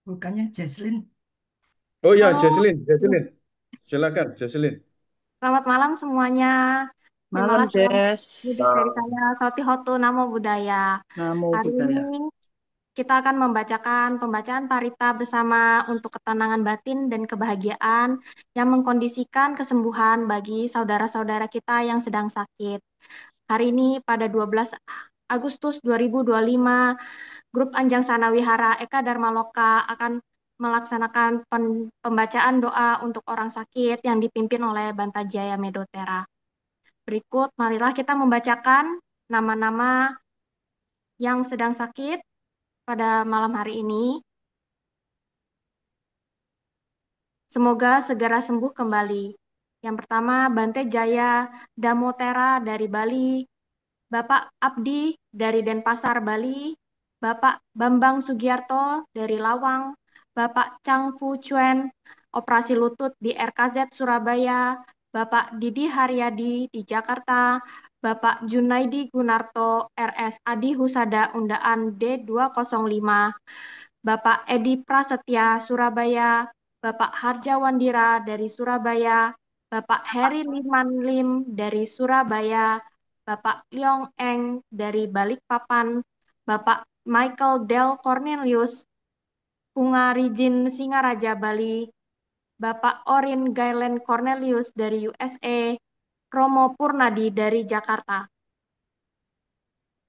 Bukannya Jesslyn. Oh ya, Halo, Jesselyn. Silakan, Jesselyn. selamat malam semuanya. Terima Malam, kasih telah duduk Jess. dari saya, Sauti Hotu Namo Buddhaya. Namo Hari ini Buddhaya. kita akan membacakan pembacaan parita bersama untuk ketenangan batin dan kebahagiaan yang mengkondisikan kesembuhan bagi saudara-saudara kita yang sedang sakit. Hari ini pada 12 Agustus 2025, Grup Anjang Sana Wihara Eka Dharma Loka akan melaksanakan pembacaan doa untuk orang sakit yang dipimpin oleh Bantajaya Medotera. Berikut, marilah kita membacakan nama-nama yang sedang sakit pada malam hari ini. Semoga segera sembuh kembali. Yang pertama, Bante Jaya Damotera dari Bali, Bapak Abdi dari Denpasar, Bali, Bapak Bambang Sugiarto dari Lawang, Bapak Chang Fu Chuen, operasi lutut di RKZ Surabaya, Bapak Didi Haryadi di Jakarta, Bapak Junaidi Gunarto, RS Adi Husada Undaan D205, Bapak Edi Prasetya, Surabaya, Bapak Harjawandira dari Surabaya, Bapak Heri Liman Lim dari Surabaya, Bapak Leong Eng dari Balikpapan, Bapak Michael Del Cornelius, Pungarijin Singaraja, Bali, Bapak Orin Gailen Cornelius dari USA, Romo Purnadi dari Jakarta.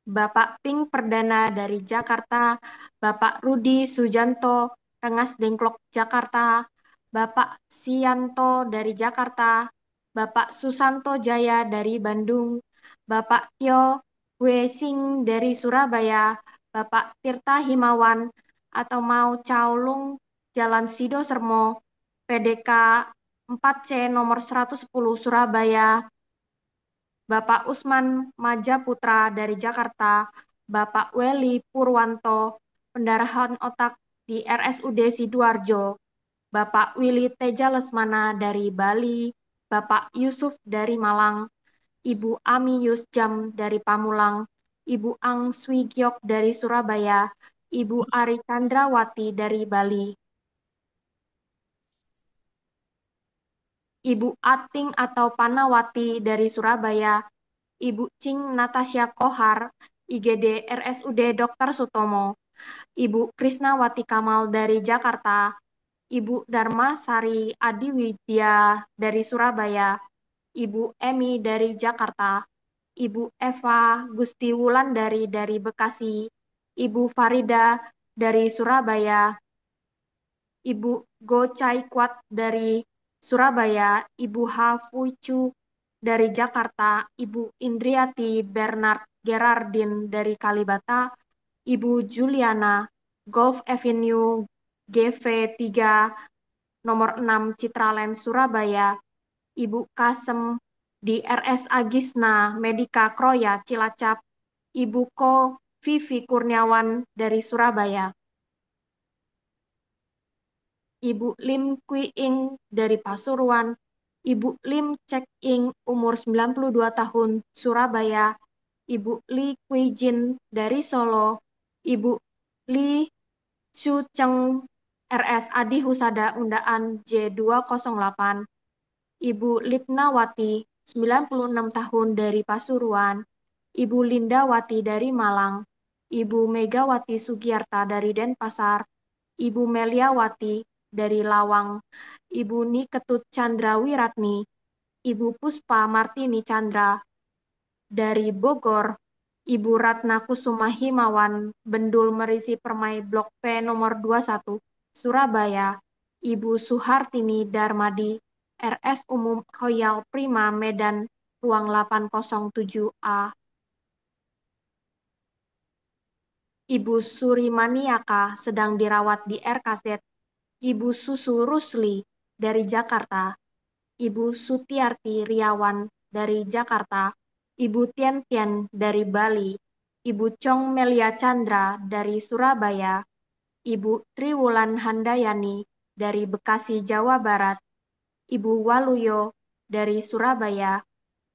Bapak Pink Perdana dari Jakarta, Bapak Rudi Sujanto, Rengas Dengklok, Jakarta, Bapak Sianto dari Jakarta, Bapak Susanto Jaya dari Bandung, Bapak Tio Hwe Sing dari Surabaya, Bapak Tirta Himawan atau Mau Caulung, Jalan Sido Sermo, PDK 4C nomor 110 Surabaya, Bapak Usman Majaputra dari Jakarta, Bapak Weli Purwanto, pendarahan otak di RSUD Sidoarjo, Bapak Willy Teja Lesmana dari Bali, Bapak Yusuf dari Malang, Ibu Ami Yusjam dari Pamulang, Ibu Ang Swigyok dari Surabaya, Ibu Ari Chandrawati dari Bali, Ibu Ating atau Panawati dari Surabaya, Ibu Cing Natasha Kohar, IGD RSUD Dr. Sutomo, Ibu Krisnawati Kamal dari Jakarta, Ibu Dharma Sari Adiwidya dari Surabaya, Ibu Emi dari Jakarta, Ibu Eva Gusti Wulandari dari Bekasi, Ibu Farida dari Surabaya, Ibu Go Chai Kwat dari Surabaya, Ibu Ha Fuichu dari Jakarta, Ibu Indriati Bernard Gerardin dari Kalibata, Ibu Juliana Golf Avenue GV3 nomor 6 Citraland Surabaya, Ibu Kasem di RS Agisna Medika Kroya Cilacap, Ibu Ko Vivi Kurniawan dari Surabaya, Ibu Lim Kui Ing dari Pasuruan, Ibu Lim Cek Ing umur 92 tahun Surabaya, Ibu Li Kui Jin dari Solo, Ibu Li Shu Cheng RS Adi Husada Undaan J208, Ibu Lipnawati 96 tahun dari Pasuruan, Ibu Lindawati dari Malang, Ibu Megawati Sugiarta dari Denpasar, Ibu Meliawati dari Lawang, Ibu Niketut Chandra Wiratni, Ibu Puspa Martini Chandra dari Bogor, Ibu Ratna Kusuma Himawan, Bendul Merisi Permai Blok P nomor 21, Surabaya, Ibu Suhartini Darmadi, RS Umum Royal Prima Medan, Ruang 807A, Ibu Surimaniaka sedang dirawat di RKZ, Ibu Susu Rusli dari Jakarta, Ibu Sutiarti Riawan dari Jakarta, Ibu Tian Tian dari Bali, Ibu Chong Melia Chandra dari Surabaya, Ibu Triwulan Handayani dari Bekasi, Jawa Barat, Ibu Waluyo dari Surabaya,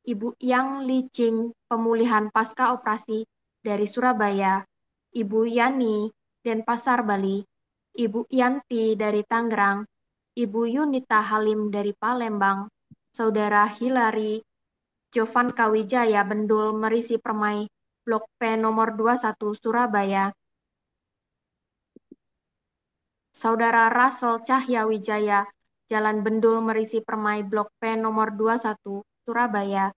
Ibu Yang Licing pemulihan pasca operasi dari Surabaya, Ibu Yani Denpasar, Bali, Ibu Yanti dari Tangerang, Ibu Yunita Halim dari Palembang, Saudara Hilary Jovanka Wijaya Bendul Merisi Permai, Blok P nomor 21 Surabaya, Saudara Russell Cahya Wijaya, Jalan Bendul Merisi Permai, Blok P nomor 21 Surabaya,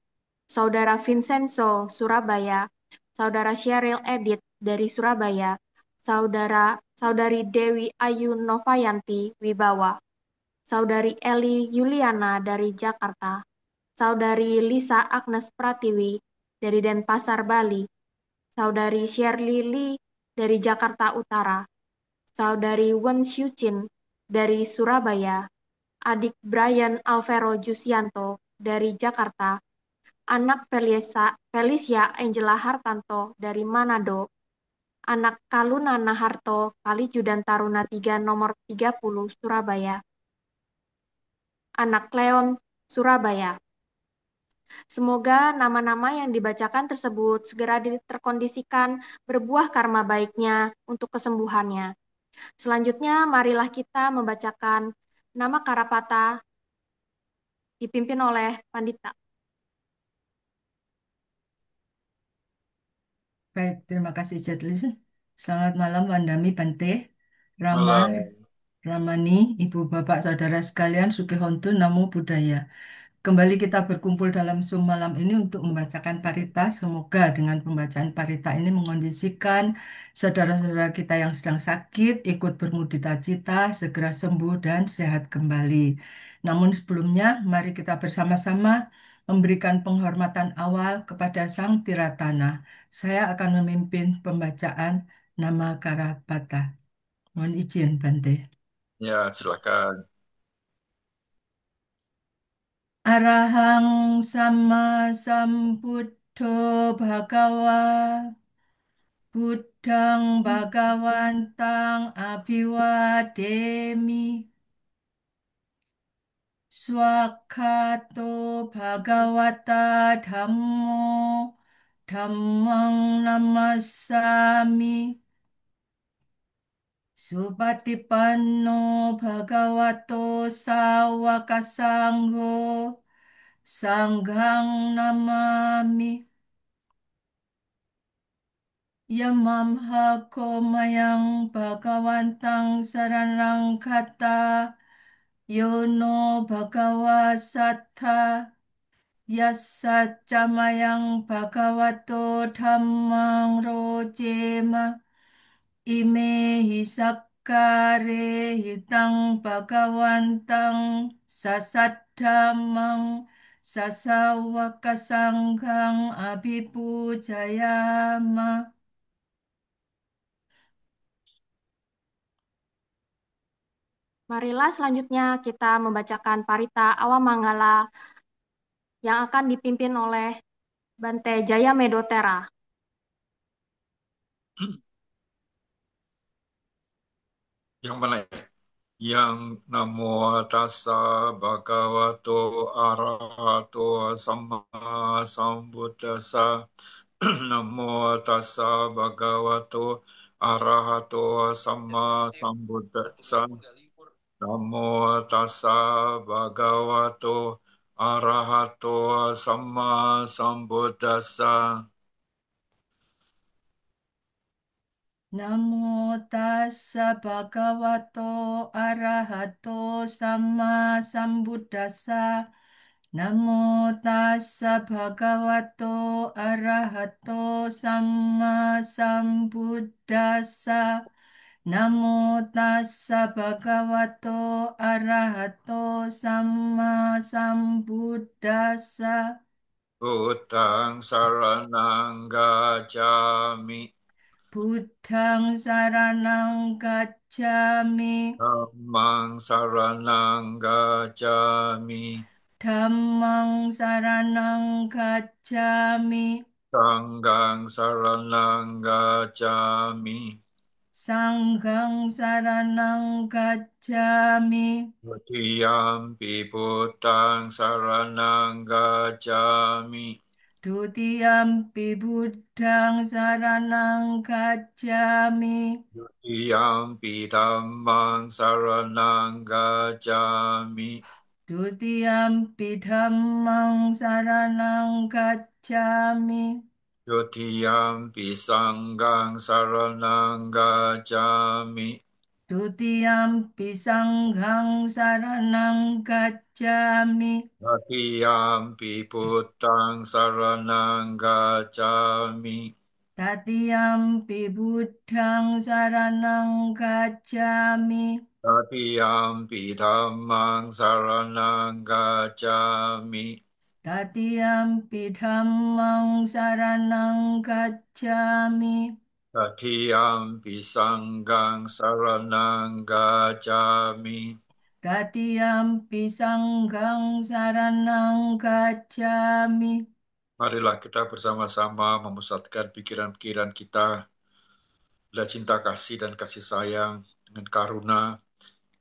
Saudara Vincenzo Surabaya, Saudara Sheryl Edit dari Surabaya, Saudari Dewi Ayu Novayanti Wibawa, Saudari Eli Yuliana dari Jakarta, Saudari Lisa Agnes Pratiwi dari Denpasar, Bali, Saudari Shirley Lee dari Jakarta Utara, Saudari Wen Xiuqin dari Surabaya, adik Brian Alvero Jusianto dari Jakarta, anak Felicia Angela Hartanto dari Manado, anak Kaluna Naharto Kalijudan Taruna 3 nomor 30 Surabaya, anak Leon Surabaya. Semoga nama-nama yang dibacakan tersebut segera terkondisikan berbuah karma baiknya untuk kesembuhannya. Selanjutnya, marilah kita membacakan nama Karapata dipimpin oleh Pandita. Baik, terima kasih Jadlis. Selamat malam Wandami Bante, Rama, Malam. Ramani, Ibu Bapak Saudara sekalian, Sugihontu, Namo Buddhaya. Kembali kita berkumpul dalam Zoom malam ini untuk membacakan parita. Semoga dengan pembacaan parita ini mengondisikan saudara-saudara kita yang sedang sakit, ikut bermudita cita, segera sembuh dan sehat kembali. Namun sebelumnya, mari kita bersama-sama memberikan penghormatan awal kepada Sang Tiratana. Saya akan memimpin pembacaan nama Karapata. Mohon izin, Bante. Ya, silakan. Arahang sama sambuddho bhagawa Buddhang bhagawantang abhiwademi Swakhato bhagawata dhammo dhammang namassami Supatipanno bhagavato sawaka sangho Sanghang namami Yamamha mayang bhagawantang saranang kata Yono bhagawa sattha Yassa camayang bhagavato dhammang rojema Ime hisakkare hitang bhagawantang sasaddhamang sasawaka sanghang abhipujayama. Marilah selanjutnya kita membacakan Parita Awamanggala yang akan dipimpin oleh Bante Jaya Medotera. Yang mana ya? Yang namo tassa bhagavato arahato sama sambuddhasa. Namo tassa bhagavato arahato sama sambuddhasa. Namo tassa bhagavato arahato sama sambuddhasa. Namo tassa bhagavato arahato sama sambuddhasa. Namo tassa bhagavato arahato sama sambuddhasa. Namo tassa bhagavato arahato sama sambuddhasa. Buddhang saranang gacchami. Buddhang saranang gacchami. Dhammang saranang gacchami. Dhammang saranang gacchami. Sanghang saranang gacchami. Sanghang saranang gacchami. Tiyampi Buddhang saranang gacchami. Dutiyampi buddhang saranang gacchami. Dutiyampi dhammang saranang gacchami. Dutiyampi dhammang saranang gacchami. Dutiyampi sanghang saranang gacchami. Dutiyampi sanghang saranang gacchami. Tatiyampi buddhang saranang gacchami. Tatiyampi buddhang saranang gacchami. Tatiyampi dhammang saranang gacchami. Tatiyampi dhammang saranang gacchami. Tatiyampi sanghang saranang gacchami. Tatiyampi sanghang saranang gacchami. Marilah kita bersama-sama memusatkan pikiran-pikiran kita pada cinta kasih dan kasih sayang dengan karuna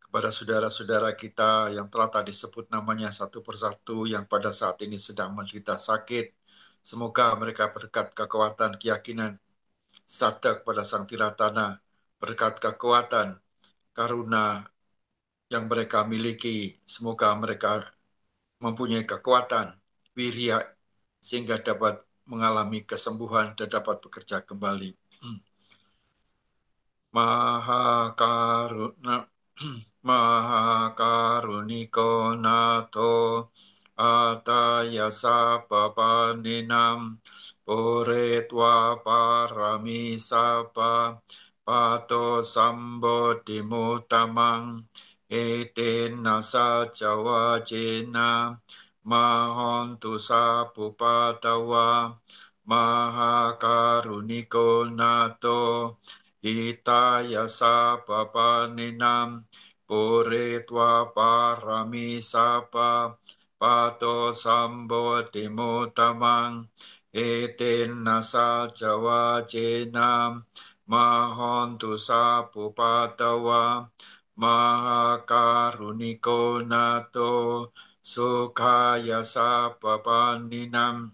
kepada saudara-saudara kita yang telah tadi sebut namanya satu persatu yang pada saat ini sedang menderita sakit. Semoga mereka berkat kekuatan keyakinan sadar kepada Sang Tiratana, berkat kekuatan karuna yang mereka miliki. Semoga mereka mempunyai kekuatan, wirya, sehingga dapat mengalami kesembuhan dan dapat bekerja kembali. Maha karuna, Maha karuniko nato, atayasa papaninam, puretwa parami sapa, pato sambodimutamang, etena sajawa jena, mahontu sapupatawa, maha karuniko nato, Hitayasa papaninam puritva parami sapa pato sambodimutamang etin nasa jawa jenam mahontu sapupatawa mahakaruniko nato sukayasa papaninam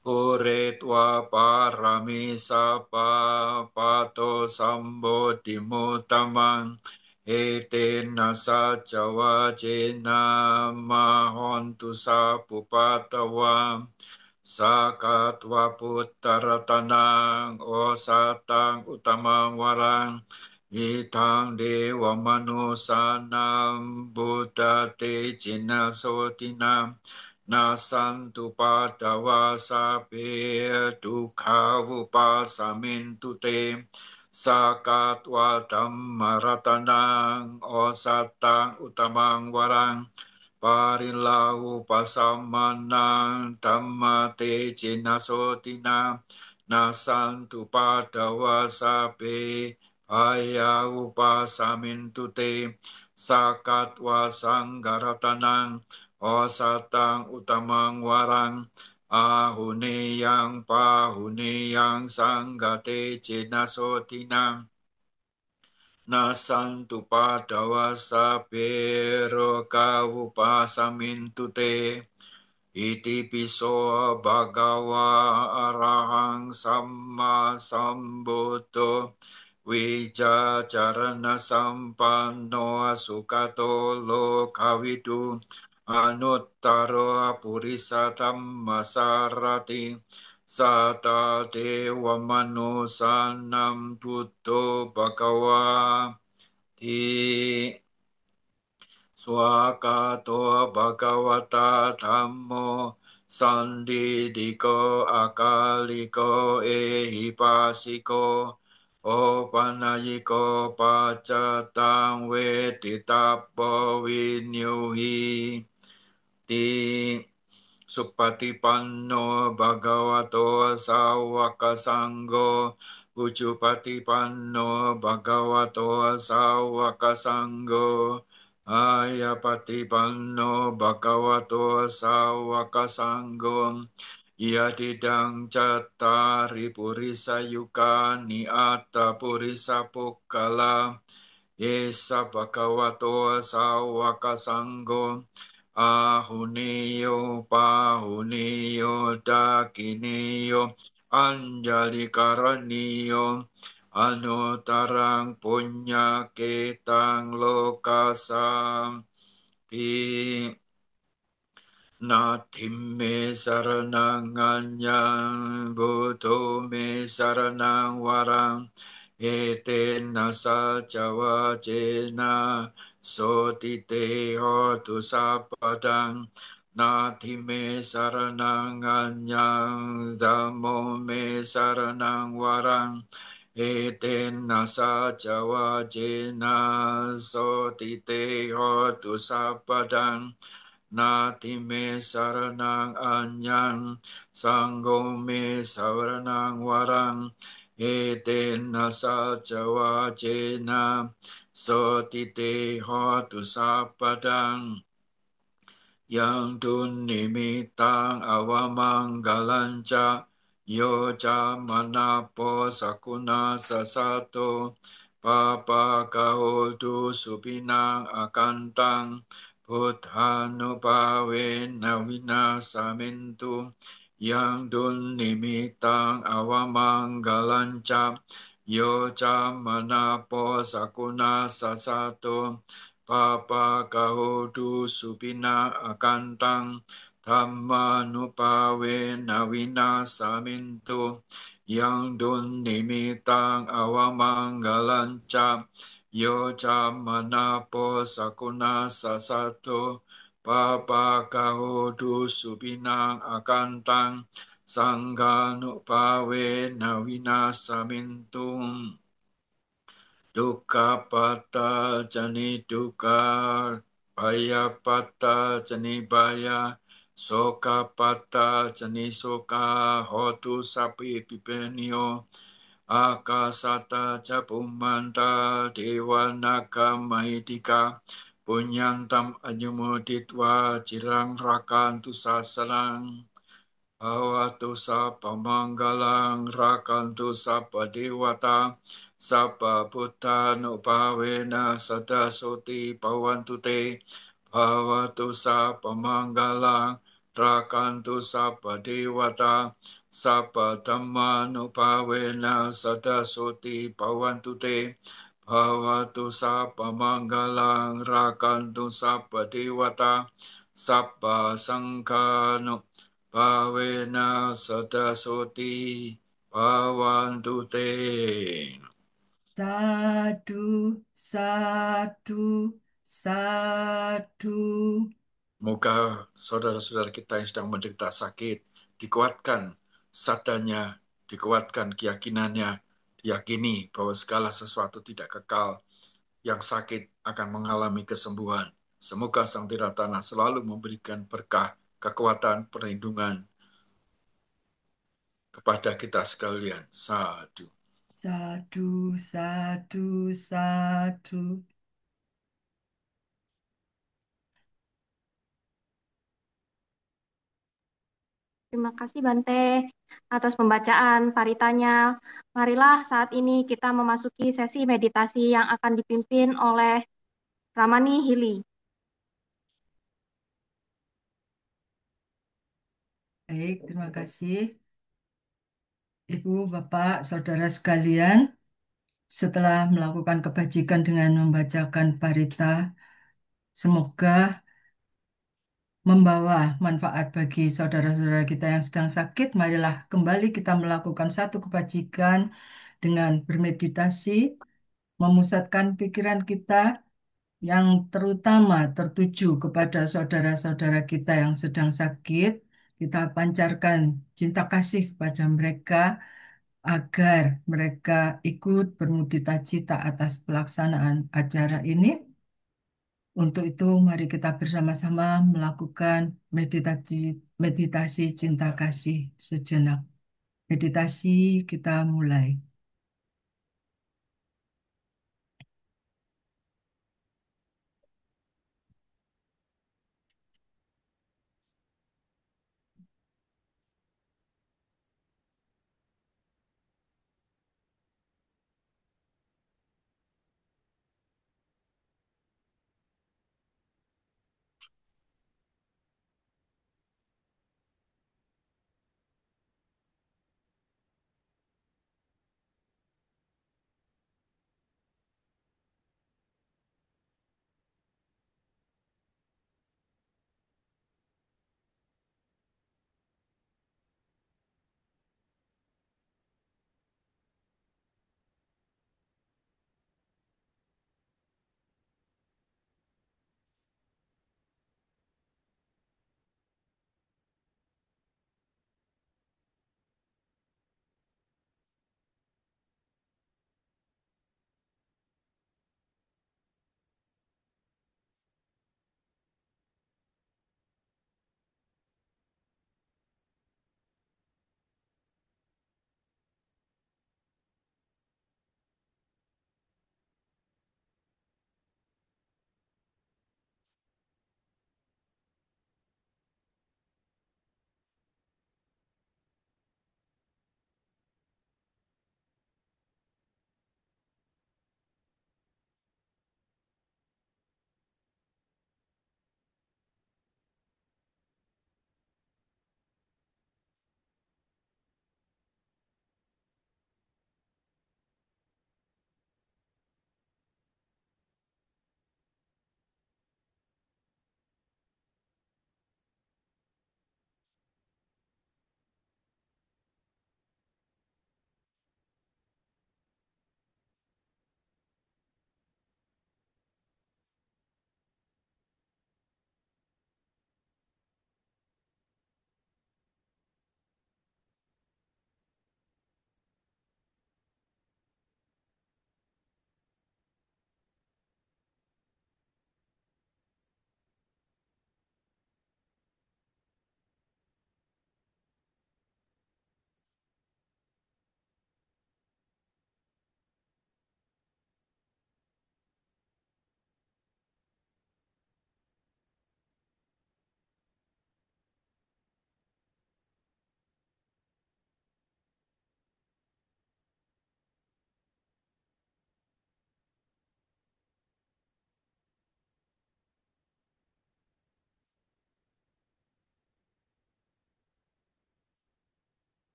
Puretwa parami sapa pato sambodimutamang etena sajawa jena mahontu sapupatawa sakatwa puttaratanang osatang utamang warang itang dewa manusanam buddha te jina sotinam nasantu padawa sape dukha upasamintu te sakatwa dhammaratanang osatang utamang warang parilahu pasamanang dhammate jinasotina nasantu padawa sape aya upasamintu te sakatwa sanggaratanang osatang utamang warang ahuneyang sanggate jinasotinang nasantu padawa sapero kaupasamintu te iti piso bhagawa arahang samma sambuddho wijacarana sampanno asukato lokawidu anuttaro purisa dhammasarati sata dewa manusanam buddho bhagawa ti swakato bhagavata dhammo sandidiko akaliko ehipasiko opanayiko pacatang weditappo vinyuhi ti Supatipanno bhagavato sawaka sanggo Ujupatipanno bhagavato sawaka sanggo Ayapatipanno bhagavato sawaka sanggo Yadidang cattari purisa yukani atta purisa pukkala Esa bhagavato sawaka sanggo Ahuniyo pahuniyo dakiniyo anjali karaniyo anutarang punya ketang lokasam Nathim me saranang anyang buddho me saranang warang eten nasa jawa jena soti te hotu sapadang Nathim me saranang anyang dhammo me saranang warang eten nasa jawa jena soti te hotu sapadang Nati me saranang anyang, sanggo me saranang warang, eten nasa jawa jena, soti te hotu sapadang, yang dun nimitang awamanggalanca, yoja manapo sakuna sasato, papa kahodu supinang akantang, Buddhanupawe nawina samintu yang dun nimitang awamanggalanca yoja manapo sakuna sasato papa kahodu supina akantang dhammanupawe nawina samintu yang dun nimitang awamanggalanca Yo manapo sakuna sasato papa kahodu supinang akantang sangganu pawe nawina samintum dukkha pata jani dukkha baya pata jani baya soka pata jani soka hotu sapi pipenio Akasata capumanta dewanaka mahidika punyantam anyumuditwa cirang rakantu sasalang Bhavatu sapa manggalang rakantu sapa dewata sapa buddha nupavena sadasoti pawantu te Bhavatu sapa manggalang rakantu sapa dewata sapa dhamma nupavena sadasoti pawantu te Bhavatu sapa manggalang rakantu sapa dewata sapa sangha Bhavena sadasoti bhavantu te. Sadu, sadu, sadu. Moga saudara-saudara kita yang sedang menderita sakit dikuatkan sadanya, dikuatkan keyakinannya, diyakini bahwa segala sesuatu tidak kekal, yang sakit akan mengalami kesembuhan. Semoga Sang Tiratana selalu memberikan berkah, kekuatan, perlindungan kepada kita sekalian. Sadu. Sadu, sadu, sadu. Terima kasih Bante atas pembacaan paritanya. Marilah saat ini kita memasuki sesi meditasi yang akan dipimpin oleh Ramani Hili. Baik, terima kasih. Ibu, Bapak, Saudara sekalian, setelah melakukan kebajikan dengan membacakan parita, semoga membawa manfaat bagi saudara-saudara kita yang sedang sakit. Marilah kembali kita melakukan satu kebajikan dengan bermeditasi, memusatkan pikiran kita yang terutama tertuju kepada saudara-saudara kita yang sedang sakit. Kita pancarkan cinta kasih kepada mereka agar mereka ikut bermudita cita atas pelaksanaan acara ini. Untuk itu, mari kita bersama-sama melakukan meditasi meditasi cinta kasih sejenak. Meditasi kita mulai.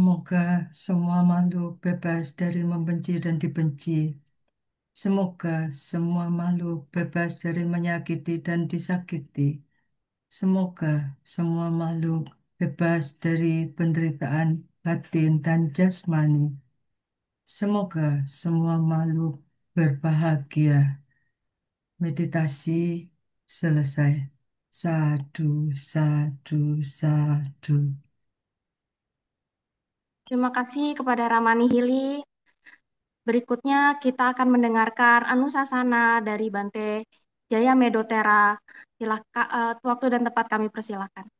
Semoga semua makhluk bebas dari membenci dan dibenci. Semoga semua makhluk bebas dari menyakiti dan disakiti. Semoga semua makhluk bebas dari penderitaan batin dan jasmani. Semoga semua makhluk berbahagia. Meditasi selesai. Sadu, sadu, sadu. Terima kasih kepada Ramani Hili. Berikutnya kita akan mendengarkan Anusasana dari Bante Jaya Medotera. Silakan, waktu dan tempat kami persilakan.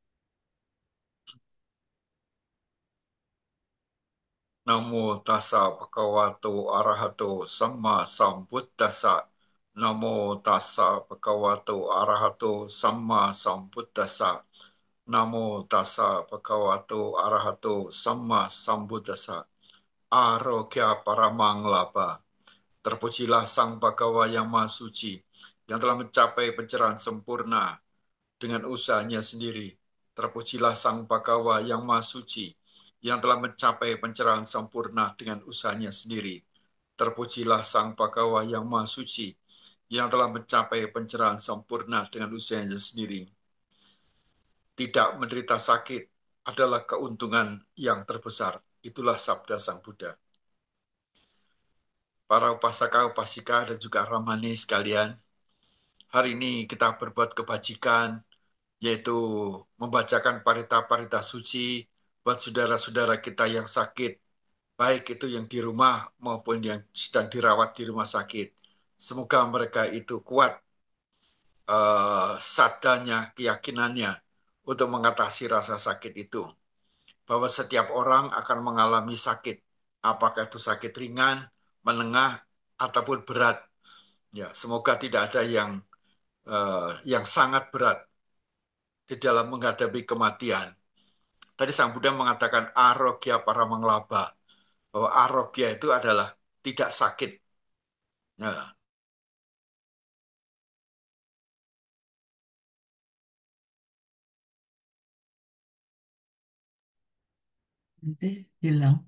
Namo tassa bhagavato arahato samma sambuddhassa. Namo tassa bhagavato arahato samma sambuddhassa. Namo tassa bhagavato arahato samma sambuddhassa. Arogya paramang laba. Terpujilah Sang Bhagawa yang Maha Suci, yang telah mencapai pencerahan sempurna dengan usahanya sendiri. Terpujilah Sang Bhagawa yang Maha Suci, yang telah mencapai pencerahan sempurna dengan usahanya sendiri. Terpujilah Sang Bhagawa yang Maha Suci, yang telah mencapai pencerahan sempurna dengan usahanya sendiri. Tidak menderita sakit adalah keuntungan yang terbesar. Itulah sabda Sang Buddha. Para upasaka, upasika, dan juga ramani sekalian, hari ini kita berbuat kebajikan, yaitu membacakan parita-parita suci buat saudara-saudara kita yang sakit, baik itu yang di rumah maupun yang sedang dirawat di rumah sakit. Semoga mereka itu kuat sadanya, keyakinannya untuk mengatasi rasa sakit itu. Bahwa setiap orang akan mengalami sakit, apakah itu sakit ringan, menengah, ataupun berat. Ya, semoga tidak ada yang sangat berat di dalam menghadapi kematian. Tadi Sang Buddha mengatakan arogya para mengelaba, bahwa arogya itu adalah tidak sakit. Ya, Nanti hilang.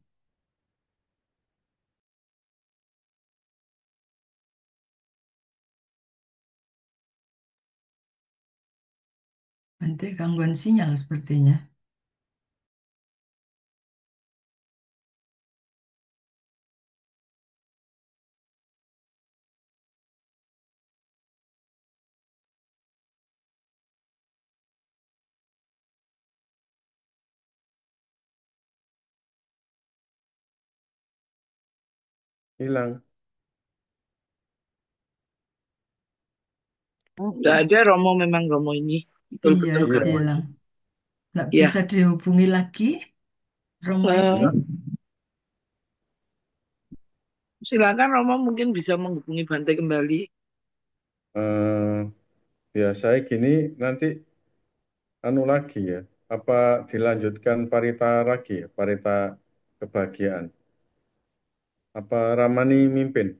Nanti gangguan sinyal sepertinya. Hilang. Nggak ada Romo, memang Romo ini Iya, betul-betul Iya. gangguan. hilang. Nggak bisa Ya, dihubungi lagi, Romo itu. eh, silakan Romo mungkin bisa menghubungi Bante kembali. Eh, biasanya gini nanti anu lagi ya. Apa dilanjutkan parita lagi ya? Parita kebahagiaan. Apa Ramani mimpin?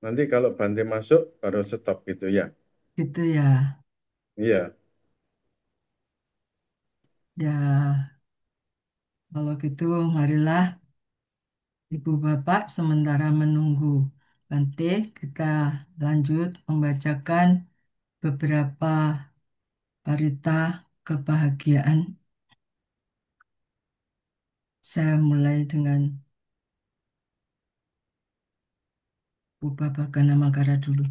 Nanti kalau Bante masuk baru stop gitu ya. Gitu ya. Iya. Ya, kalau gitu marilah Ibu Bapak sementara menunggu Bante, kita lanjut membacakan beberapa parita kebahagiaan. Saya mulai dengan Bu Bapak Ganamagara dulu.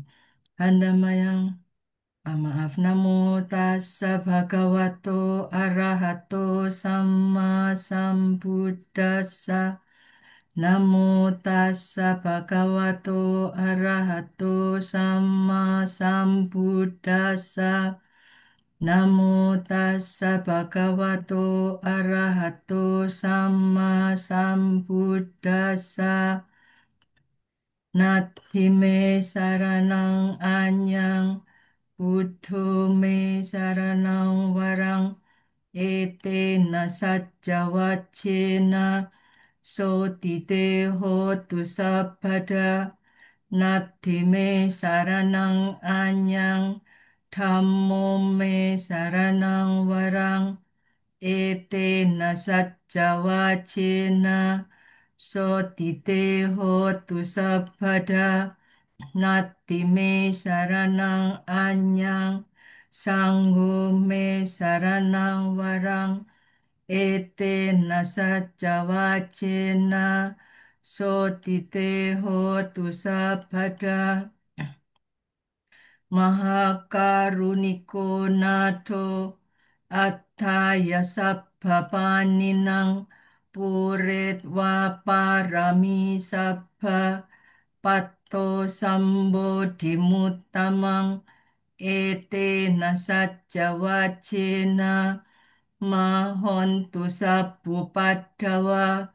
Handamayang, maaf, Namo tassa bhagavato arahato sama sambuddhassa. Namo tassa bhagavato arahato sama sambuddhassa. Namo tassa bhagavato arahato sama sambuddhassa. Nati me saranang anyang, Buddho me saranang warang, ete na sajja wacena, sotite hotu sabpada, nati me saranang anyang, Dhammo me saranang warang, ete nasacca wacena sotite hotu sabada nati me saranang anyang sanggo me saranang warang ete nasacca wacena sotite hotu sabada Mahakaruniko nato attaya sabbhapaninang puret waparami sabbha patto sambodhimuttamang ete nasacca wacena mahontu sabbupaddawa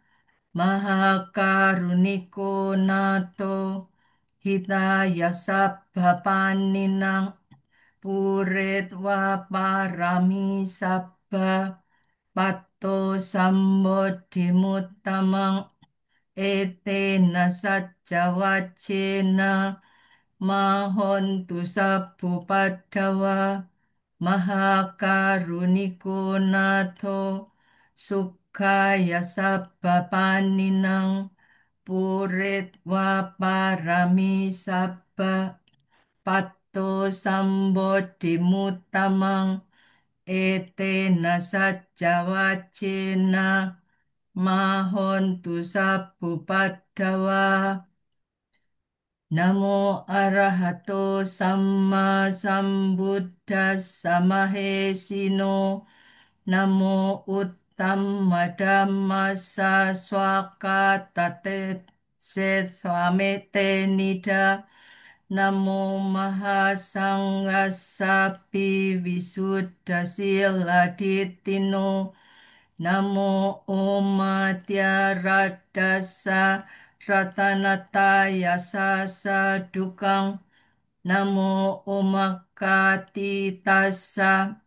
Mahakaruniko nato hitaya sabbhapaninang puret waparami sabbha patto sambodhimuttamang ete nasacca wacena mahontu sabbupaddawa Mahakaruniko nato sukhaya sabbhapaninang puret waparami sabbha patto sambodhimuttamang ete nasacca wacena mahontu sabbupaddawa Namo arahato samma sambuddhassa mahesino Namo uttammadhammassa swakatate se swamete nida Namo mahasanghassa visuddha siladitino Namo Omadya Radhasa Ratanataya Sasa Dukang Namo Omakati Tassa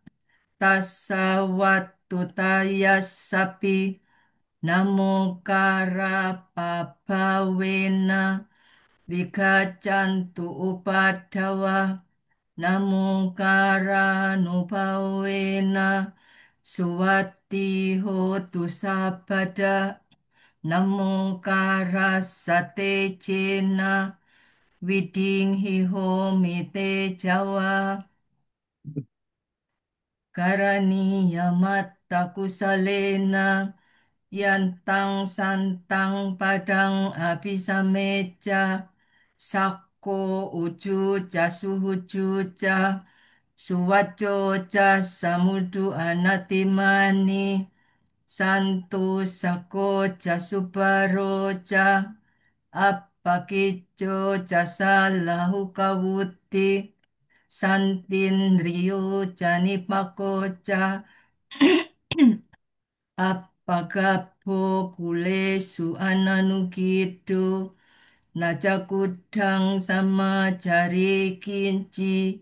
Tassa Wattutaya Sapi Namo Karapabhawena Vikacantu Upadhawa Namo Karanubhawena Suwati hotu sabada Namo karasate cena Viding homi te jawa Karaniya matta kusalena Yantang santang padang abisameja Sakko uju jasuhuju Suwaco ca samudu anatimani santu sako ca subaro ca appakijo ca salahu kawuti santin riyo ca nipako ca appagappo kulesu ananukido Najakudang sama cari kinci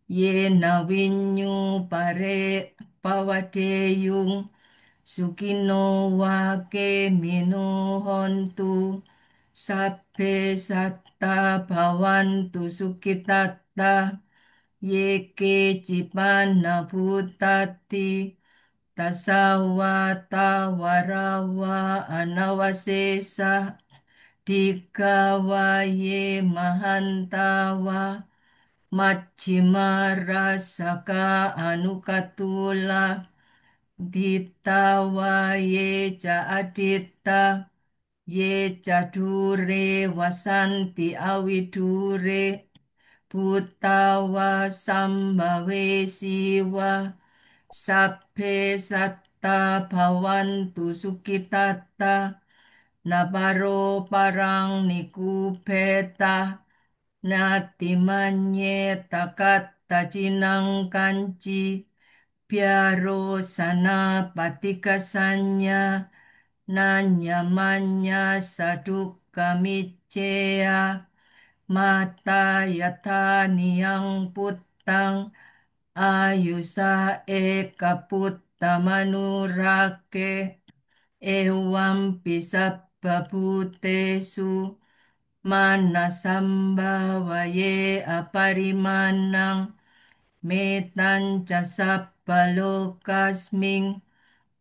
ye nawinyu pare pawadeyung sukino wake minu hontu sabbe satta bhavantu sukitatta yeke cipana bhutati tasawata warawa anawasesa Dikawaye mahantawa Majjhima saka anukatula Ditawaye ca adita Ye ca dure wasanti awidure Putawa sambhawe siwa Sabbe satta bhavantu sukitata Nabaro parang nikupeta natimanye takatta jinang kanci piaro sana patikasanya nanyamanya sadukka micea mata yata niyang puttang ayusa eka putta manurake Ewam pisabba bhutesu mana sambhavaye aparimanang metan ca sabba lokasming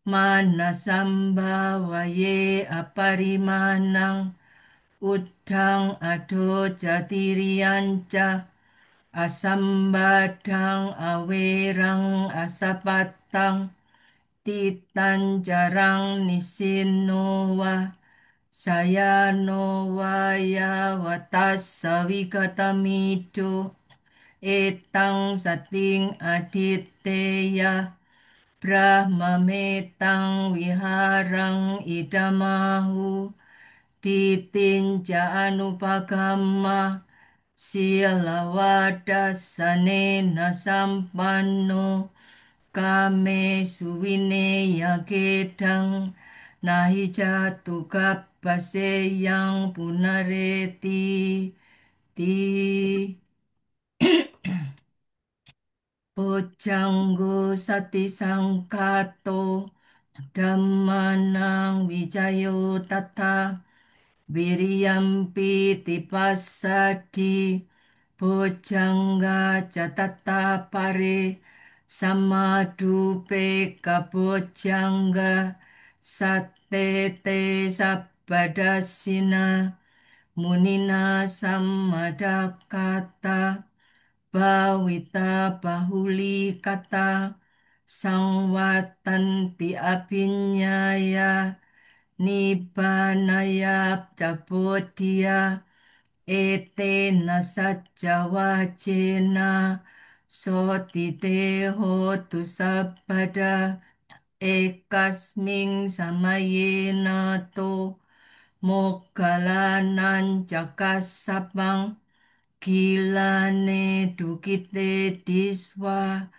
Manasambawaye aparimanang udang ado jatirianca asambadang awerang asapatang titan jarang nisinowa sayanowa ya watas sawigatamido etang sating aditeya Brahmametang wiharang idamahu titinja anupagama silawadasanena sampanno kame suwine yagedang nahi jatu kapaseyang punareti ti Pojanggo sati sangkato Dhammanang wijayo tata Wiriyampi tipasadi Bojangga jatata pare Samadupe kabojangga Satete sabadasina Munina sammadakata Bawita bahuli kata Sangwatanti apinyaya Nibanaya Jabodia Etena sajawajena Sotiteho tu sabada Ekasming samayena to Mogalanan jakasabang Kilane dukite diswa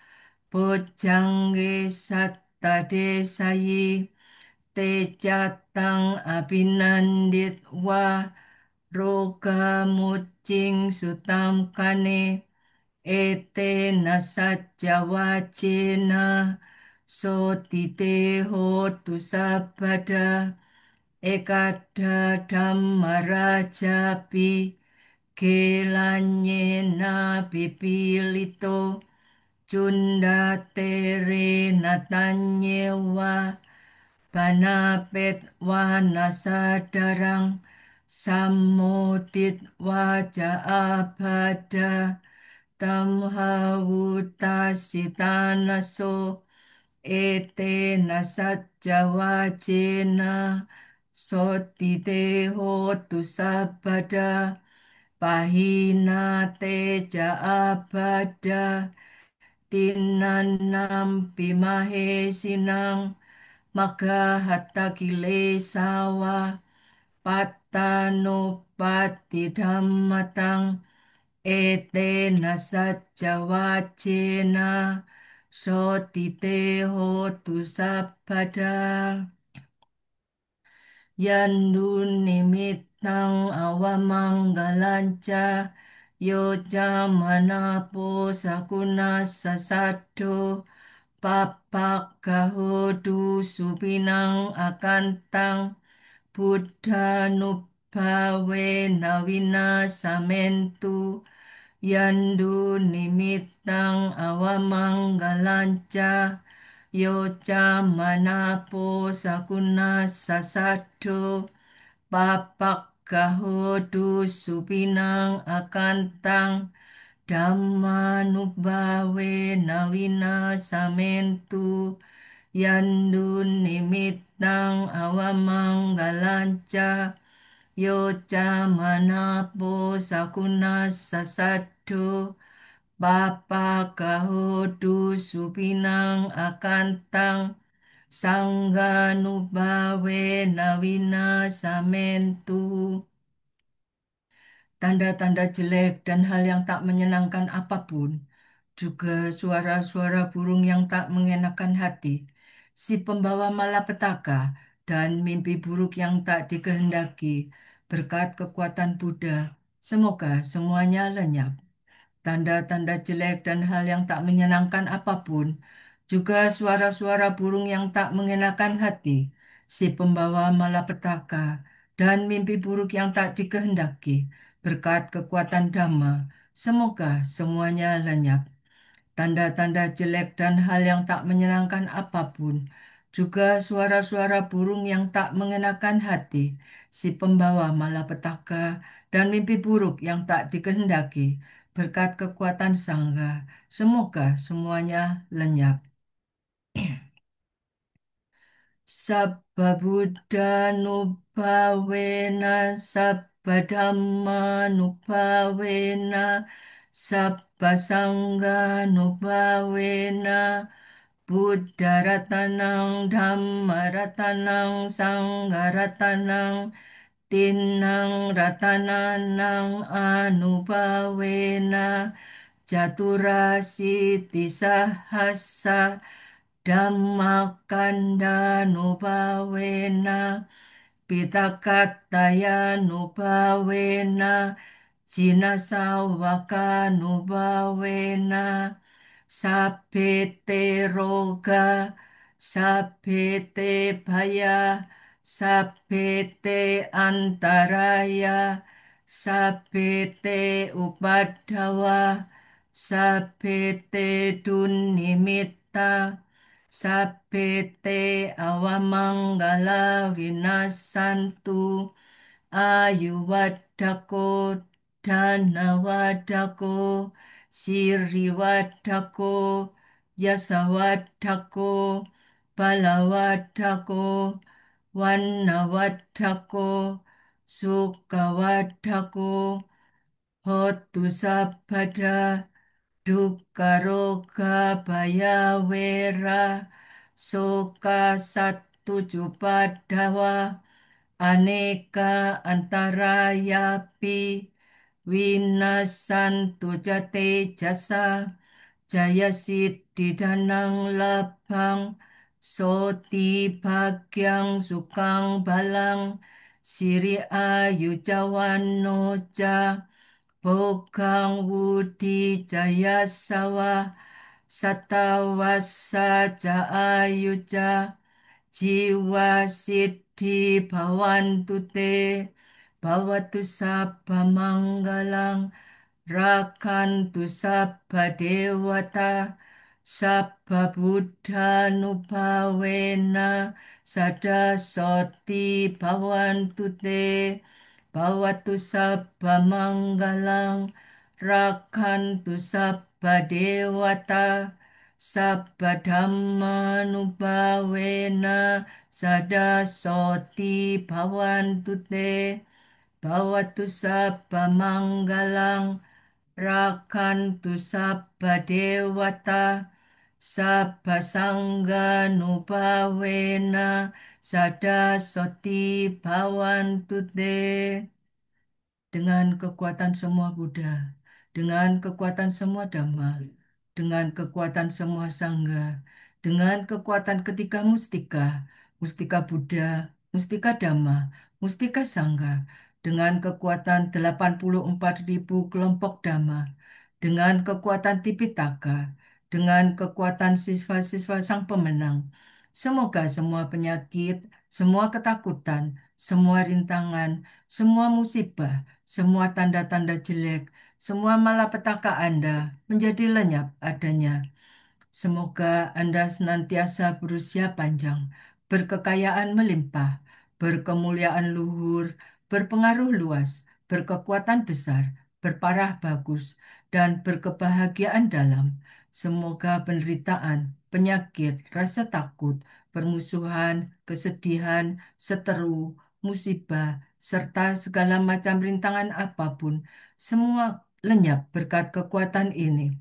Bojangge satta desayi Tejatang abinandit wa roga mucing sutam kane ete nasaja wacena sotite hotu sabada ekada dhammarajapi kelanye na pipilito cunda tere natanyewa Panapet wana sadarang samudit waja abada tamhawutasitanaso ete nasaja wajena sotiteho tu sabada pahina teja abada dinanam pimahe sinang maka hatta kilesawa patano pati dhammatang ete nasaja wacena sotite hotu sabada yandu nimitang awamanggalanca yo jamanapo sakuna sasado Papak kahodu supinang akantang Buddha nubhawe nawina samentu Yandu nimitang awamanggalanca Yoja manapo sakuna sasado Papak kahodu supinang akantang Dhammanubhawe nawina samentu yandun nimitang awamanggalanca yoja manapo sakuna sasado Bapa kahodu supinang akantang Sangga nubawe nawina samentu tanda-tanda jelek dan hal yang tak menyenangkan apapun, juga suara-suara burung yang tak mengenakan hati, si pembawa malapetaka, dan mimpi buruk yang tak dikehendaki, berkat kekuatan Buddha. Semoga semuanya lenyap. Tanda-tanda jelek dan hal yang tak menyenangkan apapun, juga suara-suara burung yang tak mengenakan hati, si pembawa malapetaka, dan mimpi buruk yang tak dikehendaki, berkat kekuatan Dhamma. Semoga semuanya lenyap. Tanda-tanda jelek dan hal yang tak menyenangkan apapun, juga suara-suara burung yang tak mengenakan hati, si pembawa malapetaka, dan mimpi buruk yang tak dikehendaki, berkat kekuatan sangga. Semoga semuanya lenyap. Sabbabuddha nubhawena sabbadhamma nubhawena sabbasangha nubhawena Buddha ratanang dhamma ratanang sangha ratanang tinang ratanang anubhawena Jaturasi tisahasa Dhammakanda nubhawena Pitakataya nubhawena Jinasawaka nubhawena Sapete roga Sapete bhaya Sapete antaraya Sapete upadhawa Sapete dunimitta Sapete awamangala vinasantu ayuwadako danawadako siriwadako yasawadako balawadako wanawadako sukawadako hotu sabada Dukaroga Bayawera Soka Satu Jupadawa Aneka Antarayapi Winasantu Jate Jasa Jaya Siddhi Danang Labang Soti Bhagyang Sukang Balang Siri Ayu Jawanoja Bokang Wudi Jaya Sawa Satawasa Ayuja Jiwa Siddhi Bhawantu Te Bhavatu Sabba Manggalang Rakantu Sabba Dewata Sabba Buddha Nubhawena Sada Soti Bhawantu Te Bhavatu Sabba Manggalang Rakantu Sabba Dewata Sabba Dhamma Nubhawena Sada Soti Bhavantu Te Bhavatu Sabba Manggalang Rakantu Sabba Dewata Sabba Sangha Nubhawena Sada Soti Bhavantu Te dengan kekuatan semua Buddha, dengan kekuatan semua Dhamma, dengan kekuatan semua Sangha, dengan kekuatan ketiga mustika, mustika Buddha, mustika Dhamma, mustika Sangha, dengan kekuatan 84.000 kelompok Dhamma, dengan kekuatan Tipitaka, dengan kekuatan siswa-siswa Sang Pemenang. Semoga semua penyakit, semua ketakutan, semua rintangan, semua musibah, semua tanda-tanda jelek, semua malapetaka Anda menjadi lenyap adanya. Semoga Anda senantiasa berusia panjang, berkekayaan melimpah, berkemuliaan luhur, berpengaruh luas, berkekuatan besar, berparah bagus, dan berkebahagiaan dalam. Semoga penderitaan, penyakit, rasa takut, permusuhan, kesedihan, seteru, musibah, serta segala macam rintangan apapun, semua lenyap berkat kekuatan ini.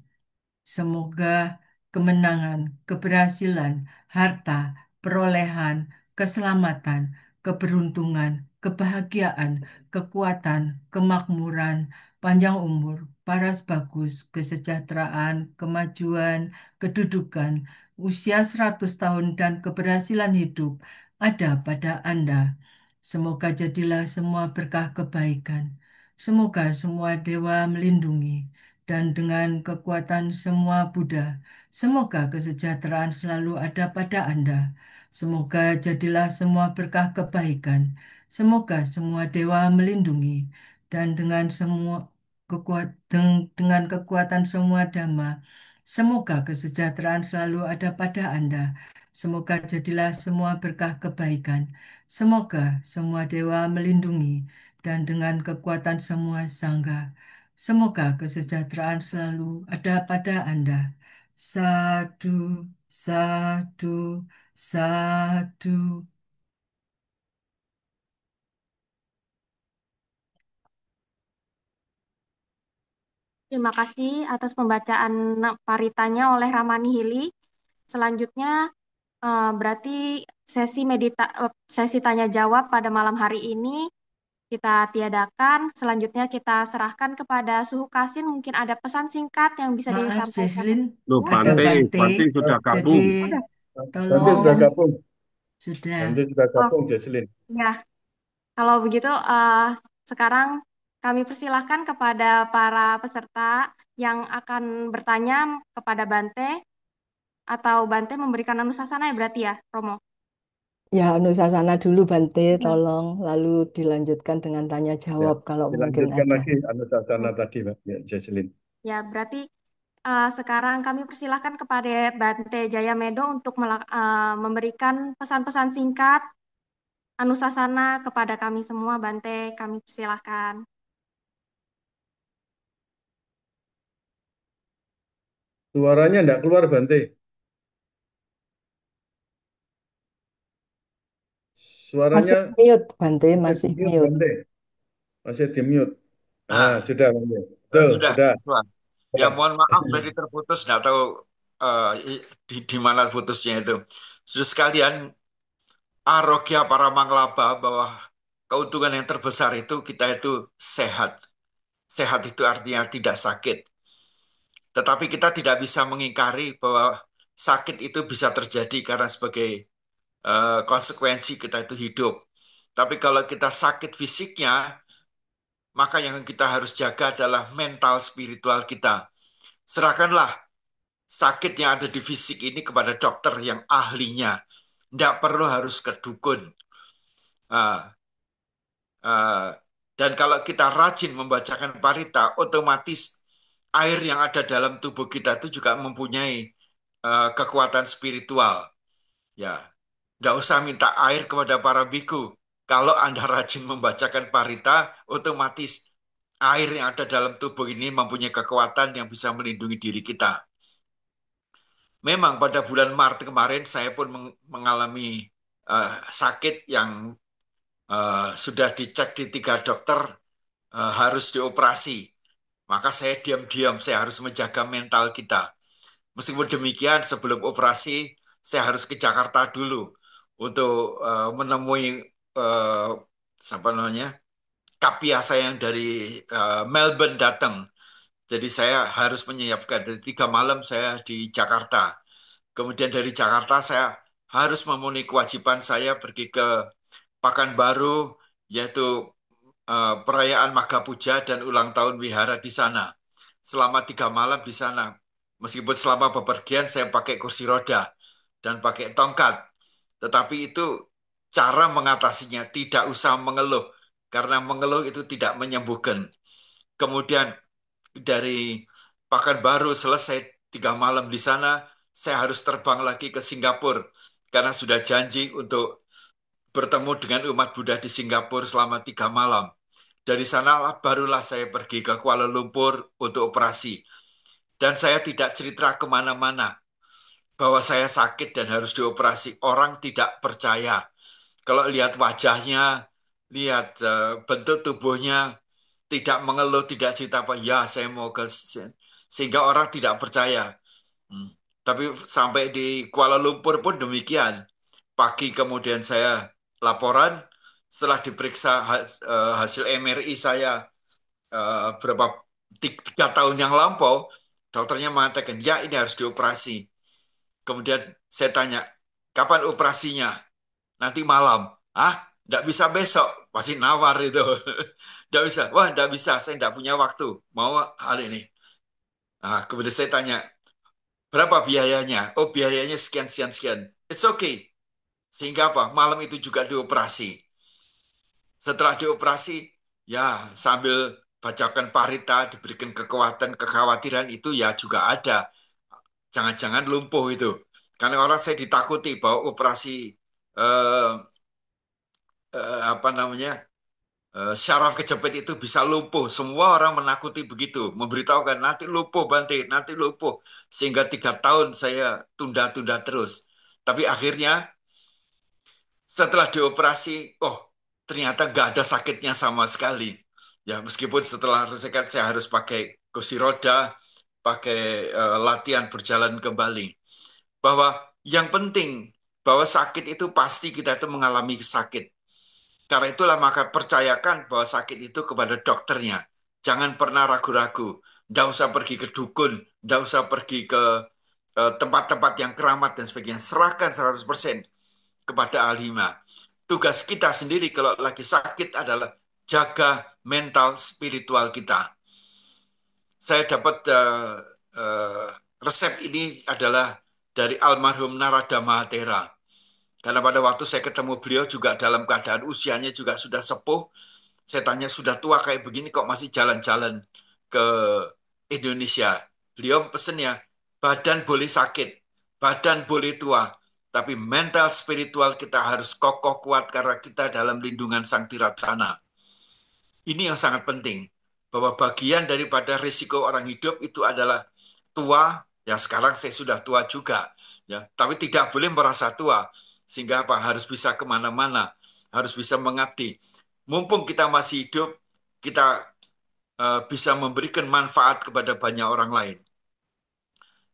Semoga kemenangan, keberhasilan, harta, perolehan, keselamatan, keberuntungan, kebahagiaan, kekuatan, kemakmuran, panjang umur, paras bagus, kesejahteraan, kemajuan, kedudukan, usia 100 tahun dan keberhasilan hidup ada pada Anda. Semoga jadilah semua berkah kebaikan. Semoga semua dewa melindungi dan dengan kekuatan semua Buddha, semoga kesejahteraan selalu ada pada Anda. Semoga jadilah semua berkah kebaikan. Semoga semua dewa melindungi dan dengan semua dengan kekuatan semua dhamma, semoga kesejahteraan selalu ada pada Anda. Semoga jadilah semua berkah kebaikan. Semoga semua dewa melindungi dan dengan kekuatan semua sangga. Semoga kesejahteraan selalu ada pada Anda. Sadu, sadu, sadu. Terima kasih atas pembacaan paritanya oleh Ramani Hili. Selanjutnya berarti sesi tanya jawab pada malam hari ini kita tiadakan. Selanjutnya kita serahkan kepada Suhu Kasin. Mungkin ada pesan singkat yang bisa Maaf, disampaikan. Jesslyn, Loh, ada Bante, Bante. Bante sudah Jadi, gabung. Udah. Bante sudah tolong, gabung. sudah. Bante sudah Oh, gabung, Jesslyn. ya. Kalau begitu, sekarang kami persilahkan kepada para peserta yang akan bertanya kepada Bante, atau Bante memberikan anusasana ya berarti ya, Romo? Ya, Nusasana dulu Bante, Ya. tolong. Lalu dilanjutkan dengan tanya Ya, jawab kalau mungkin dilanjutkan ada. lagi Anusasana tadi, Pak. Ya, Jesslyn. Ya, berarti sekarang kami persilahkan kepada Bante Jaya Medo untuk memberikan pesan-pesan singkat anusasana kepada kami semua. Bante, kami persilahkan. Suaranya enggak keluar, Bante. Masih Suaranya mute, Bante, masih di masih mute, mute. Bante. Masih di mute. Nah, Sudah, Bante. Betul, sudah. sudah. Wah. Ya, mohon maaf tadi terputus, nggak tahu eh, di mana putusnya itu. Sudah sekalian, Arogya para manglaba bahwa keuntungan yang terbesar itu kita itu sehat. Sehat itu artinya tidak sakit. Tetapi kita tidak bisa mengingkari bahwa sakit itu bisa terjadi karena sebagai konsekuensi kita itu hidup. Tapi kalau kita sakit fisiknya, maka yang kita harus jaga adalah mental spiritual kita. Serahkanlah sakit yang ada di fisik ini kepada dokter yang ahlinya. Tidak perlu harus ke dukun. Ah, ah, dan kalau kita rajin membacakan parita, otomatis air yang ada dalam tubuh kita itu juga mempunyai kekuatan spiritual. Ya, nggak usah minta air kepada para biku. Kalau Anda rajin membacakan parita, otomatis air yang ada dalam tubuh ini mempunyai kekuatan yang bisa melindungi diri kita. Memang pada bulan Maret kemarin saya pun mengalami sakit yang sudah dicek di 3 dokter harus dioperasi. Maka saya diam-diam, saya harus menjaga mental kita. Meskipun demikian, sebelum operasi, saya harus ke Jakarta dulu untuk menemui apa namanya, kapia saya yang dari Melbourne datang. Jadi saya harus menyiapkan dari 3 malam saya di Jakarta. Kemudian dari Jakarta saya harus memenuhi kewajiban saya pergi ke Pekanbaru, yaitu perayaan Maga Puja dan ulang tahun wihara di sana. Selama 3 malam di sana. Meskipun selama bepergian saya pakai kursi roda dan pakai tongkat. Tetapi itu cara mengatasinya, tidak usah mengeluh. Karena mengeluh itu tidak menyembuhkan. Kemudian dari Pekanbaru selesai 3 malam di sana, saya harus terbang lagi ke Singapura. Karena sudah janji untuk bertemu dengan umat Buddha di Singapura selama 3 malam. Dari sana barulah saya pergi ke Kuala Lumpur untuk operasi. Dan saya tidak cerita kemana-mana bahwa saya sakit dan harus dioperasi. Orang tidak percaya. Kalau lihat wajahnya, lihat bentuk tubuhnya, tidak mengeluh, tidak cerita apa, ya saya mau ke... Sehingga orang tidak percaya. Hmm. Tapi sampai di Kuala Lumpur pun demikian. Pagi kemudian saya laporan, setelah diperiksa hasil MRI saya berapa 3 tahun yang lampau, dokternya mengatakan, ya ini harus dioperasi. Kemudian saya tanya, kapan operasinya? Nanti malam. Ah, nggak bisa besok. Masih nawar itu. Nggak bisa. Wah, nggak bisa. Saya nggak punya waktu. Mau hari ini. Nah, kemudian saya tanya, berapa biayanya? Oh, biayanya sekian, sekian, sekian. It's okay. Sehingga apa? Malam itu juga dioperasi. Setelah dioperasi, ya sambil bacakan parita, diberikan kekuatan, kekhawatiran itu ya juga ada. Jangan-jangan lumpuh itu. Karena orang saya ditakuti bahwa operasi eh, apa namanya syaraf kejepit itu bisa lumpuh. Semua orang menakuti begitu, memberitahukan nanti lumpuh Bante, nanti lumpuh. Sehingga 3 tahun saya tunda-tunda terus. Tapi akhirnya setelah dioperasi, oh ternyata nggak ada sakitnya sama sekali. Ya meskipun setelah resekat saya harus pakai kursi roda, pakai latihan berjalan kembali. Bahwa yang penting bahwa sakit itu pasti kita itu mengalami sakit. Karena itulah maka percayakan bahwa sakit itu kepada dokternya. Jangan pernah ragu-ragu. Tidak usah pergi ke dukun, tidak usah pergi ke tempat-tempat yang keramat dan sebagainya. Serahkan 100% kepada ahlinya. Tugas kita sendiri kalau lagi sakit adalah jaga mental spiritual kita. Saya dapat uh, resep ini adalah dari almarhum Narada Mahathera. Karena pada waktu saya ketemu beliau juga dalam keadaan usianya juga sudah sepuh. Saya tanya sudah tua kayak begini kok masih jalan-jalan ke Indonesia. Beliau pesennya, badan boleh sakit, badan boleh tua, tapi mental spiritual kita harus kokoh kuat karena kita dalam lindungan Sang Tiratana. Ini yang sangat penting, bahwa bagian daripada risiko orang hidup itu adalah tua, ya sekarang saya sudah tua juga, ya, tapi tidak boleh merasa tua, sehingga apa harus bisa kemana-mana, harus bisa mengabdi. Mumpung kita masih hidup, kita bisa memberikan manfaat kepada banyak orang lain.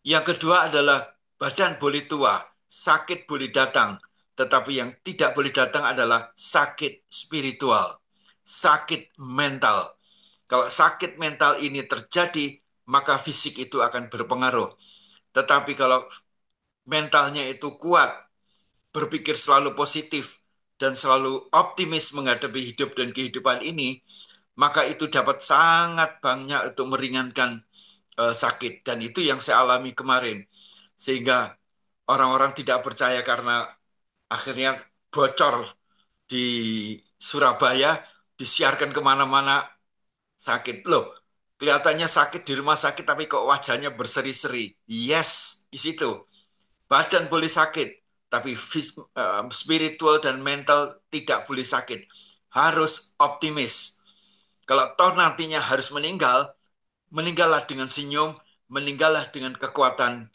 Yang kedua adalah badan boleh tua, sakit boleh datang, tetapi yang tidak boleh datang adalah sakit spiritual, sakit mental. Kalau sakit mental ini terjadi, maka fisik itu akan berpengaruh. Tetapi kalau mentalnya itu kuat, berpikir selalu positif, dan selalu optimis menghadapi hidup dan kehidupan ini, maka itu dapat sangat banyak untuk meringankan sakit. Dan itu yang saya alami kemarin. Sehingga orang-orang tidak percaya karena akhirnya bocor di Surabaya, disiarkan kemana-mana sakit. Loh, kelihatannya sakit di rumah sakit, tapi kok wajahnya berseri-seri. Yes, di situ. Badan boleh sakit, tapi spiritual dan mental tidak boleh sakit. Harus optimis. Kalau toh nantinya harus meninggal, meninggallah dengan senyum, meninggallah dengan kekuatan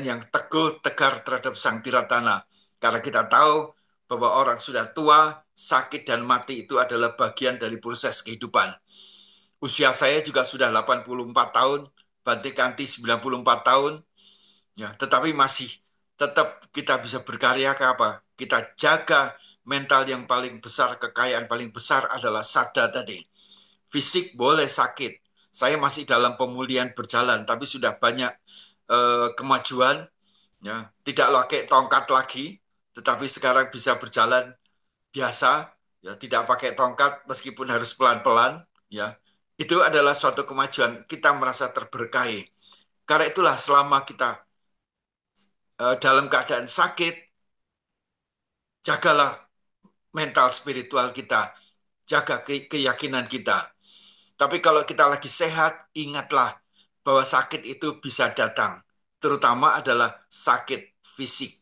yang teguh, tegar terhadap Sang Tiratana. Karena kita tahu bahwa orang sudah tua, sakit dan mati itu adalah bagian dari proses kehidupan. Usia saya juga sudah 84 tahun, Bante Kanti 94 tahun, ya, tetapi masih tetap kita bisa berkarya ke apa? Kita jaga mental yang paling besar, kekayaan paling besar adalah sada tadi. Fisik boleh sakit. Saya masih dalam pemulihan berjalan, tapi sudah banyak kemajuan. Ya, tidak pakai tongkat lagi, tetapi sekarang bisa berjalan biasa. Ya, tidak pakai tongkat meskipun harus pelan-pelan. Ya, itu adalah suatu kemajuan. Kita merasa terberkahi. Karena itulah selama kita dalam keadaan sakit, jagalah mental spiritual kita, jaga keyakinan kita. Tapi kalau kita lagi sehat, ingatlah bahwa sakit itu bisa datang. Terutama adalah sakit fisik.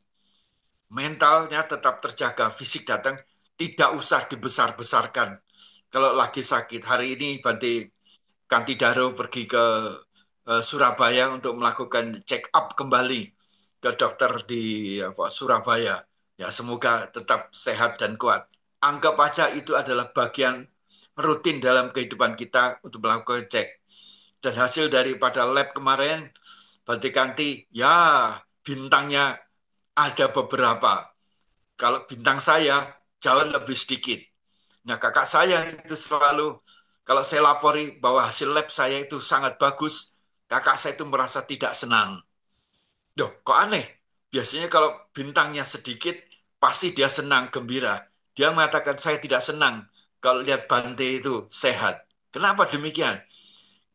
Mentalnya tetap terjaga, fisik datang, tidak usah dibesar-besarkan. Kalau lagi sakit, hari ini Bante Kantidaro pergi ke Surabaya untuk melakukan check up kembali ke dokter di Surabaya. Ya, semoga tetap sehat dan kuat. Anggap aja itu adalah bagian rutin dalam kehidupan kita untuk melakukan cek. Dan hasil daripada lab kemarin, Bante Kanti, ya bintangnya ada beberapa. Kalau bintang saya jauh lebih sedikit. Nah, kakak saya itu selalu, kalau saya lapori bahwa hasil lab saya itu sangat bagus, kakak saya itu merasa tidak senang. Duh, kok aneh? Biasanya kalau bintangnya sedikit, pasti dia senang, gembira. Dia mengatakan, saya tidak senang kalau lihat Bante itu sehat. Kenapa demikian?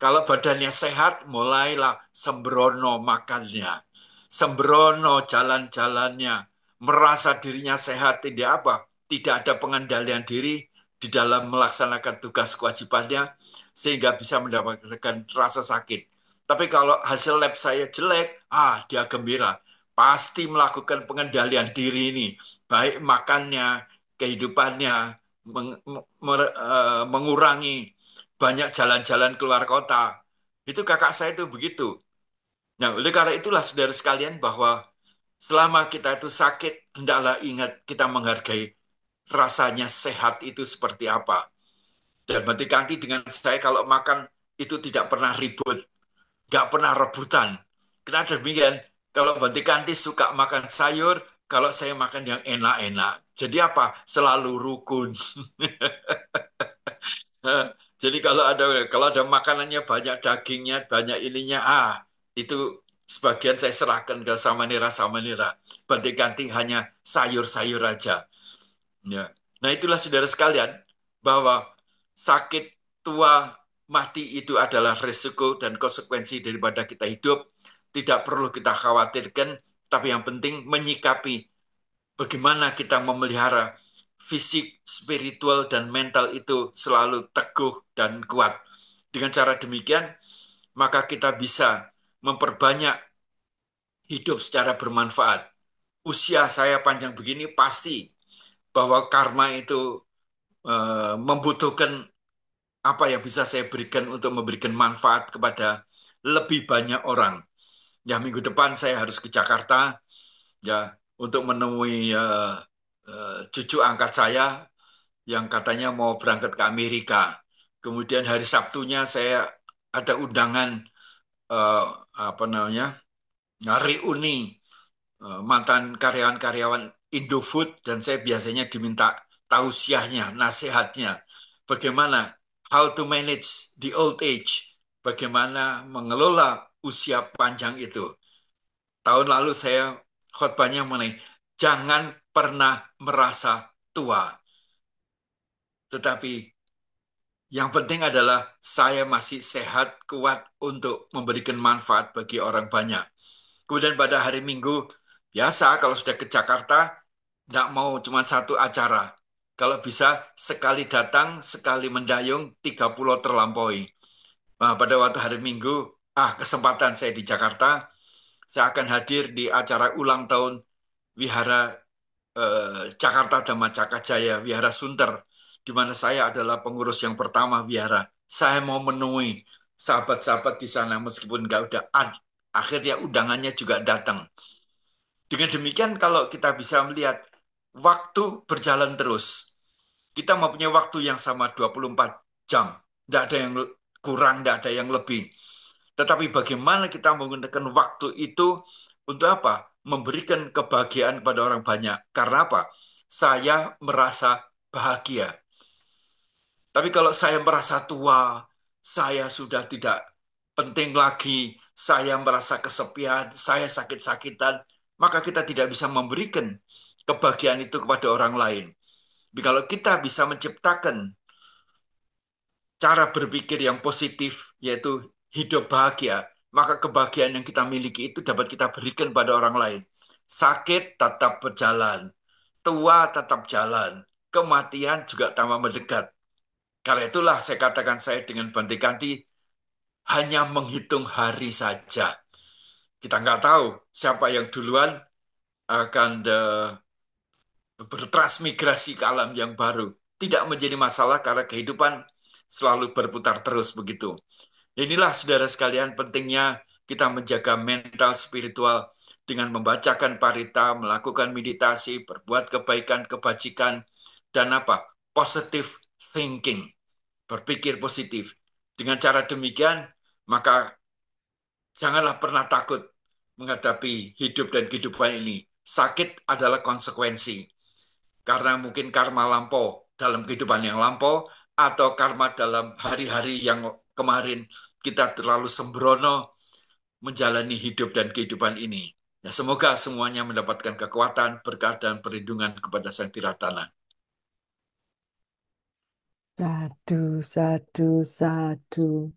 Kalau badannya sehat, mulailah sembrono makannya. Sembrono jalan-jalannya. Merasa dirinya sehat, tidak apa? Tidak ada pengendalian diri di dalam melaksanakan tugas kewajibannya, sehingga bisa mendapatkan rasa sakit. Tapi kalau hasil lab saya jelek, dia gembira. pasti melakukan pengendalian diri ini, baik makannya, kehidupannya, mengurangi banyak jalan-jalan keluar kota. Itu kakak saya itu begitu. Nah, oleh karena itulah saudara sekalian bahwa selama kita itu sakit, hendaklah ingat kita menghargai rasanya sehat itu seperti apa. Dan berarti ganti dengan saya kalau makan itu tidak pernah ribut, nggak pernah rebutan. Kenapa demikian? Kalau Banti Kanti suka makan sayur, kalau saya makan yang enak-enak. Jadi apa? Selalu rukun. Jadi kalau ada makanannya banyak dagingnya, banyak ininya, itu sebagian saya serahkan ke Samanira. Banti Kanti hanya sayur-sayur aja. Ya. Nah, itulah saudara sekalian bahwa sakit, tua, mati itu adalah resiko dan konsekuensi daripada kita hidup. Tidak perlu kita khawatirkan, tapi yang penting menyikapi bagaimana kita memelihara fisik, spiritual, dan mental itu selalu teguh dan kuat. Dengan cara demikian, maka kita bisa memperbanyak hidup secara bermanfaat. Usia saya panjang begini pasti bahwa karma itu membutuhkan apa yang bisa saya berikan untuk memberikan manfaat kepada lebih banyak orang. Ya, minggu depan saya harus ke Jakarta ya untuk menemui cucu angkat saya yang katanya mau berangkat ke Amerika. Kemudian hari Sabtunya saya ada undangan eh, apa namanya reuni mantan karyawan-karyawan Indofood dan saya biasanya diminta tausiahnya, nasihatnya, bagaimana how to manage the old age, bagaimana mengelola usia panjang itu. Tahun lalu saya khotbahnya mengenai jangan pernah merasa tua, tetapi yang penting adalah saya masih sehat, kuat untuk memberikan manfaat bagi orang banyak. Kemudian pada hari Minggu, biasa kalau sudah ke Jakarta, tidak mau cuma satu acara. Kalau bisa sekali datang, sekali mendayung, 30 terlampaui. Nah, pada waktu hari Minggu, kesempatan saya di Jakarta, saya akan hadir di acara ulang tahun Wihara Jakarta Dhamma Cakra Jaya, Wihara Sunter, di mana saya adalah pengurus yang pertama Wihara. Saya mau menemui sahabat-sahabat di sana meskipun nggak udah akhirnya undangannya juga datang. Dengan demikian kalau kita bisa melihat waktu berjalan terus. Kita mempunyai waktu yang sama 24 jam. Tidak ada yang kurang, tidak ada yang lebih. Tetapi bagaimana kita menggunakan waktu itu untuk apa? Memberikan kebahagiaan kepada orang banyak. Karena apa? Saya merasa bahagia. Tapi kalau saya merasa tua, saya sudah tidak penting lagi, saya merasa kesepian, saya sakit-sakitan, maka kita tidak bisa memberikan kebahagiaan itu kepada orang lain. Tapi kalau kita bisa menciptakan cara berpikir yang positif, yaitu hidup bahagia, maka kebahagiaan yang kita miliki itu dapat kita berikan pada orang lain. Sakit tetap berjalan, tua tetap jalan, kematian juga tambah mendekat. Karena itulah saya katakan saya dengan Banti Kanti hanya menghitung hari saja. Kita nggak tahu siapa yang duluan akan bertransmigrasi ke alam yang baru. Tidak menjadi masalah karena kehidupan selalu berputar terus begitu. Inilah saudara sekalian pentingnya kita menjaga mental spiritual dengan membacakan parita, melakukan meditasi, berbuat kebaikan, kebajikan, dan apa? Positive thinking, berpikir positif. Dengan cara demikian, maka janganlah pernah takut menghadapi hidup dan kehidupan ini. Sakit adalah konsekuensi. Karena mungkin karma lampau dalam kehidupan yang lampau, atau karma dalam hari-hari yang kemarin kita terlalu sembrono menjalani hidup dan kehidupan ini. Ya, semoga semuanya mendapatkan kekuatan, berkat, dan perlindungan kepada Sang Tiratana. Sadu, sadu, sadu.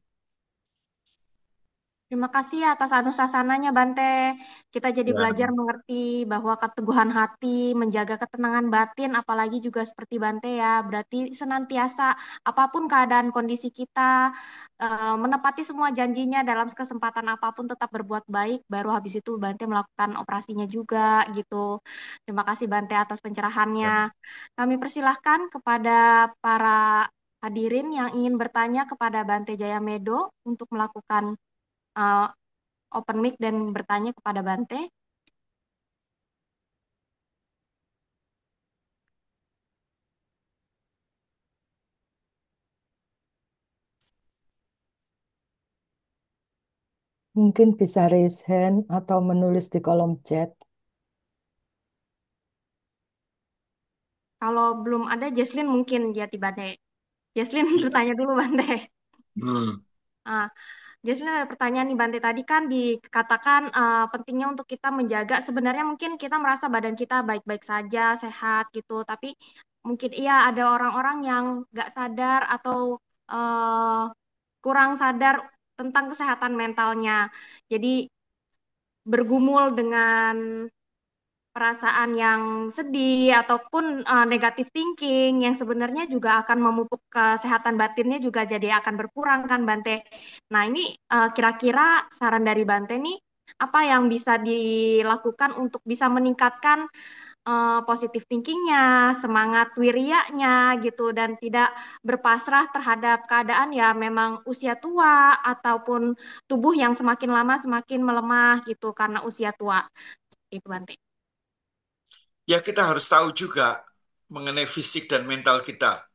Terima kasih atas anusasananya, Bante. Kita jadi Ya, belajar mengerti bahwa keteguhan hati, menjaga ketenangan batin, apalagi juga seperti Bante ya. Berarti senantiasa apapun keadaan kondisi kita, menepati semua janjinya dalam kesempatan apapun tetap berbuat baik, baru habis itu Bante melakukan operasinya juga gitu. Terima kasih Bante atas pencerahannya. ya. Kami persilahkan kepada para hadirin yang ingin bertanya kepada Bante Jayamedo untuk melakukan uh, open mic dan bertanya kepada Bante. Mungkin bisa raise hand atau menulis di kolom chat. Kalau belum ada Jesslyn mungkin ya tiba Bante. Jesslyn bertanya dulu Bante. Hmm. Ah, Jesslyn ada pertanyaan nih Bante. Tadi kan dikatakan pentingnya untuk kita menjaga. Sebenarnya mungkin kita merasa badan kita baik-baik saja, sehat gitu. Tapi mungkin iya ada orang-orang yang nggak sadar atau eh, kurang sadar tentang kesehatan mentalnya. Jadi bergumul dengan perasaan yang sedih ataupun negative thinking yang sebenarnya juga akan memupuk kesehatan batinnya juga jadi akan berkurang kan Bante. Nah ini kira-kira saran dari Bante nih apa yang bisa dilakukan untuk bisa meningkatkan positive thinkingnya, semangat wirianya gitu dan tidak berpasrah terhadap keadaan ya memang usia tua ataupun tubuh yang semakin lama semakin melemah gitu karena usia tua. Itu Bante. Ya, kita harus tahu juga mengenai fisik dan mental kita.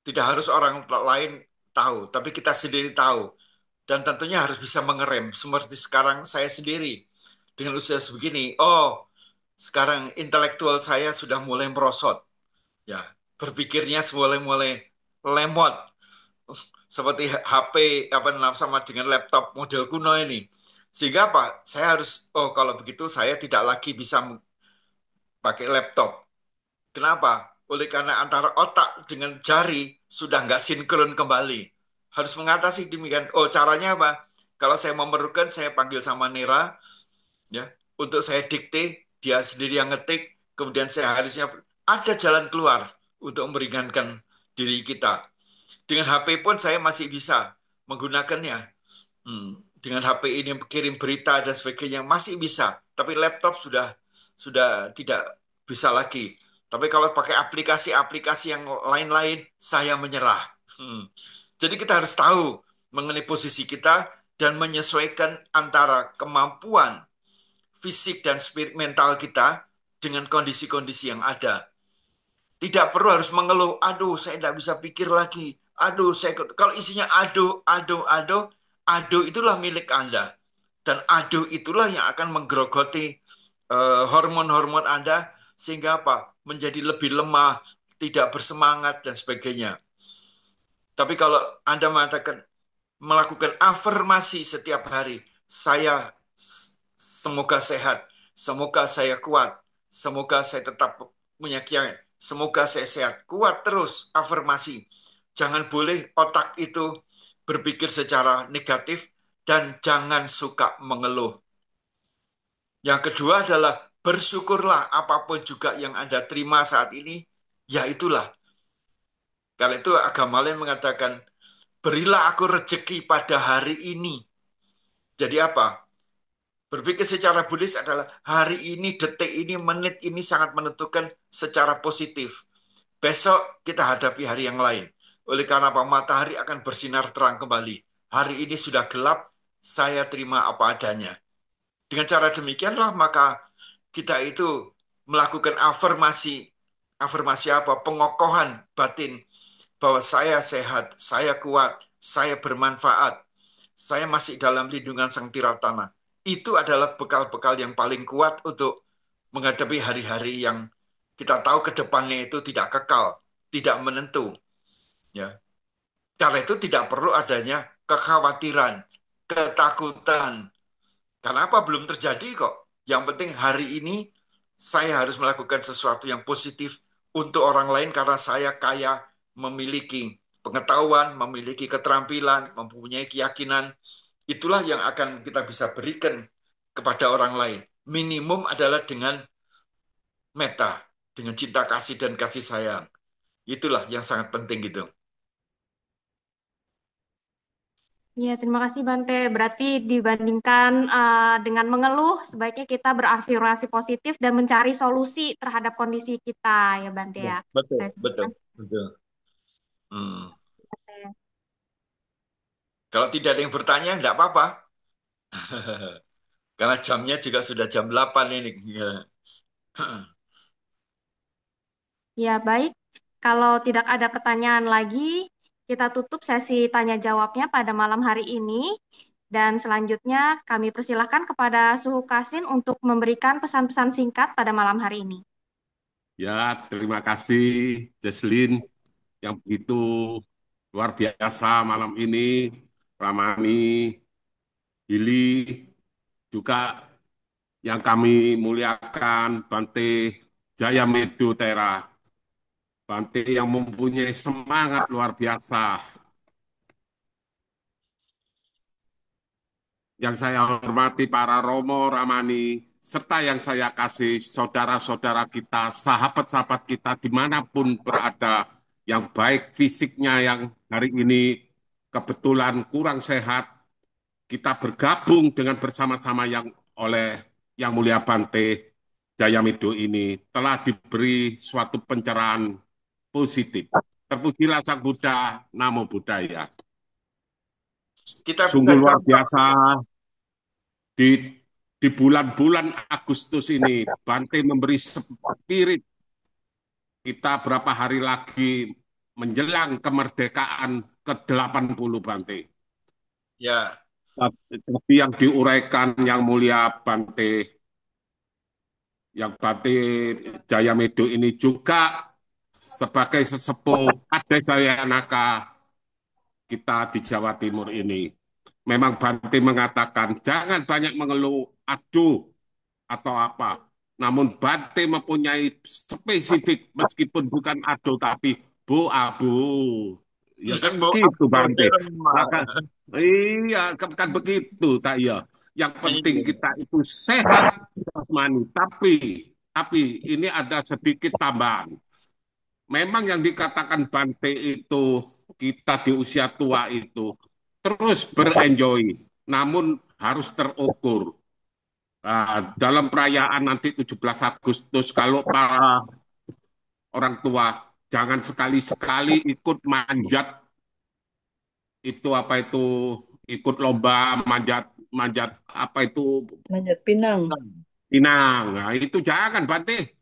Tidak harus orang lain tahu, tapi kita sendiri tahu. Dan tentunya harus bisa mengerem. Seperti sekarang saya sendiri dengan usia sebegini. Oh, sekarang intelektual saya sudah mulai merosot. Ya, berpikirnya mulai-mulai lemot. Seperti HP apa namanya sama dengan laptop model kuno ini. Sehingga apa? Saya harus, oh kalau begitu saya tidak lagi bisa pakai laptop. Kenapa? Oleh karena antara otak dengan jari sudah nggak sinkron kembali. Harus mengatasi demikian. Oh, caranya apa? Kalau saya memerlukan, saya panggil sama Nera, ya, untuk saya dikte, dia sendiri yang ngetik, kemudian saya harusnya ada jalan keluar untuk meringankan diri kita. Dengan HP pun saya masih bisa menggunakannya. Dengan HP ini kirim berita dan sebagainya masih bisa, tapi laptop sudah tidak bisa lagi. Tapi kalau pakai aplikasi-aplikasi yang lain-lain, saya menyerah. Hmm. Jadi kita harus tahu mengenai posisi kita dan menyesuaikan antara kemampuan fisik dan spirit mental kita dengan kondisi-kondisi yang ada. Tidak perlu harus mengeluh, aduh saya tidak bisa pikir lagi, aduh saya kalau isinya aduh, aduh, aduh, aduh itulah milik Anda. Dan aduh itulah yang akan menggerogoti hormon-hormon Anda sehingga apa? Menjadi lebih lemah, tidak bersemangat dan sebagainya. Tapi kalau Anda mengatakan melakukan afirmasi setiap hari, saya semoga sehat, semoga saya kuat, semoga saya tetap punya keyakinan, semoga saya sehat, kuat terus afirmasi. Jangan boleh otak itu berpikir secara negatif dan jangan suka mengeluh. Yang kedua adalah bersyukurlah apapun juga yang Anda terima saat ini, ya itulah. Karena itu agama lain mengatakan, berilah aku rezeki pada hari ini. Jadi apa? Berpikir secara Buddhis adalah hari ini, detik ini, menit ini sangat menentukan secara positif. Besok kita hadapi hari yang lain. Oleh karena apa? Matahari akan bersinar terang kembali. Hari ini sudah gelap, saya terima apa adanya. Dengan cara demikianlah maka kita itu melakukan afirmasi. Afirmasi apa? Pengokohan batin bahwa saya sehat, saya kuat, saya bermanfaat, saya masih dalam lindungan Sang Tiratana. Itu adalah bekal-bekal yang paling kuat untuk menghadapi hari-hari yang kita tahu ke depannya itu tidak kekal, tidak menentu. Ya. Karena itu tidak perlu adanya kekhawatiran, ketakutan. Karena apa? Belum terjadi kok. Yang penting hari ini saya harus melakukan sesuatu yang positif untuk orang lain karena saya kaya memiliki pengetahuan, memiliki keterampilan, mempunyai keyakinan itulah yang akan kita bisa berikan kepada orang lain. Minimum adalah dengan meta, dengan cinta kasih dan kasih sayang. Itulah yang sangat penting gitu. Iya, terima kasih Bante. Berarti dibandingkan dengan mengeluh, sebaiknya kita berafirmasi positif dan mencari solusi terhadap kondisi kita, ya Bante Ya, ya. betul, Baik, betul, betul. Kalau tidak ada yang bertanya, enggak apa-apa. Karena jamnya juga sudah jam 8 ini. Ya. Ya, baik. Kalau tidak ada pertanyaan lagi, kita tutup sesi tanya jawabnya pada malam hari ini. Dan selanjutnya kami persilahkan kepada Suhu Kasin untuk memberikan pesan-pesan singkat pada malam hari ini. Ya, terima kasih Jesslyn yang begitu luar biasa malam ini. Ramani, Billy, juga yang kami muliakan Bante Jaya Tera. Bante yang mempunyai semangat luar biasa. Yang saya hormati para Romo, Ramani, serta yang saya kasih saudara-saudara kita, sahabat-sahabat kita dimanapun berada, yang baik fisiknya yang hari ini kebetulan kurang sehat, kita bergabung dengan bersama-sama yang oleh Yang Mulia Bante Jayamido ini telah diberi suatu pencerahan positif. Terpujilah Sang Buddha, Namo Buddhaya. Kita bisa Sungguh luar contoh. biasa di bulan-bulan Agustus ini, Bante memberi spirit kita berapa hari lagi menjelang kemerdekaan ke-80 Bante. Ya, Tapi yang diuraikan yang mulia Bante, yang Bante Jayamedo ini juga sebagai sesepuh adik saya Naka kita di Jawa Timur ini. Memang Bante mengatakan jangan banyak mengeluh, aduh, atau apa. Namun Bante mempunyai spesifik meskipun bukan ado tapi bu abu. Ya kan Bu, begitu aku Bante. terima. Maka, iya kan begitu tak ya. Yang penting Iya. kita itu sehat jasmani. Tapi ini ada sedikit tambahan. Memang yang dikatakan Bante itu kita di usia tua itu terus berenjoy, namun harus terukur. Nah, dalam perayaan nanti 17 Agustus, kalau para orang tua jangan sekali-sekali ikut manjat itu apa itu ikut lomba manjat manjat apa itu Manjat pinang. pinang. Nah, itu jangan Bante.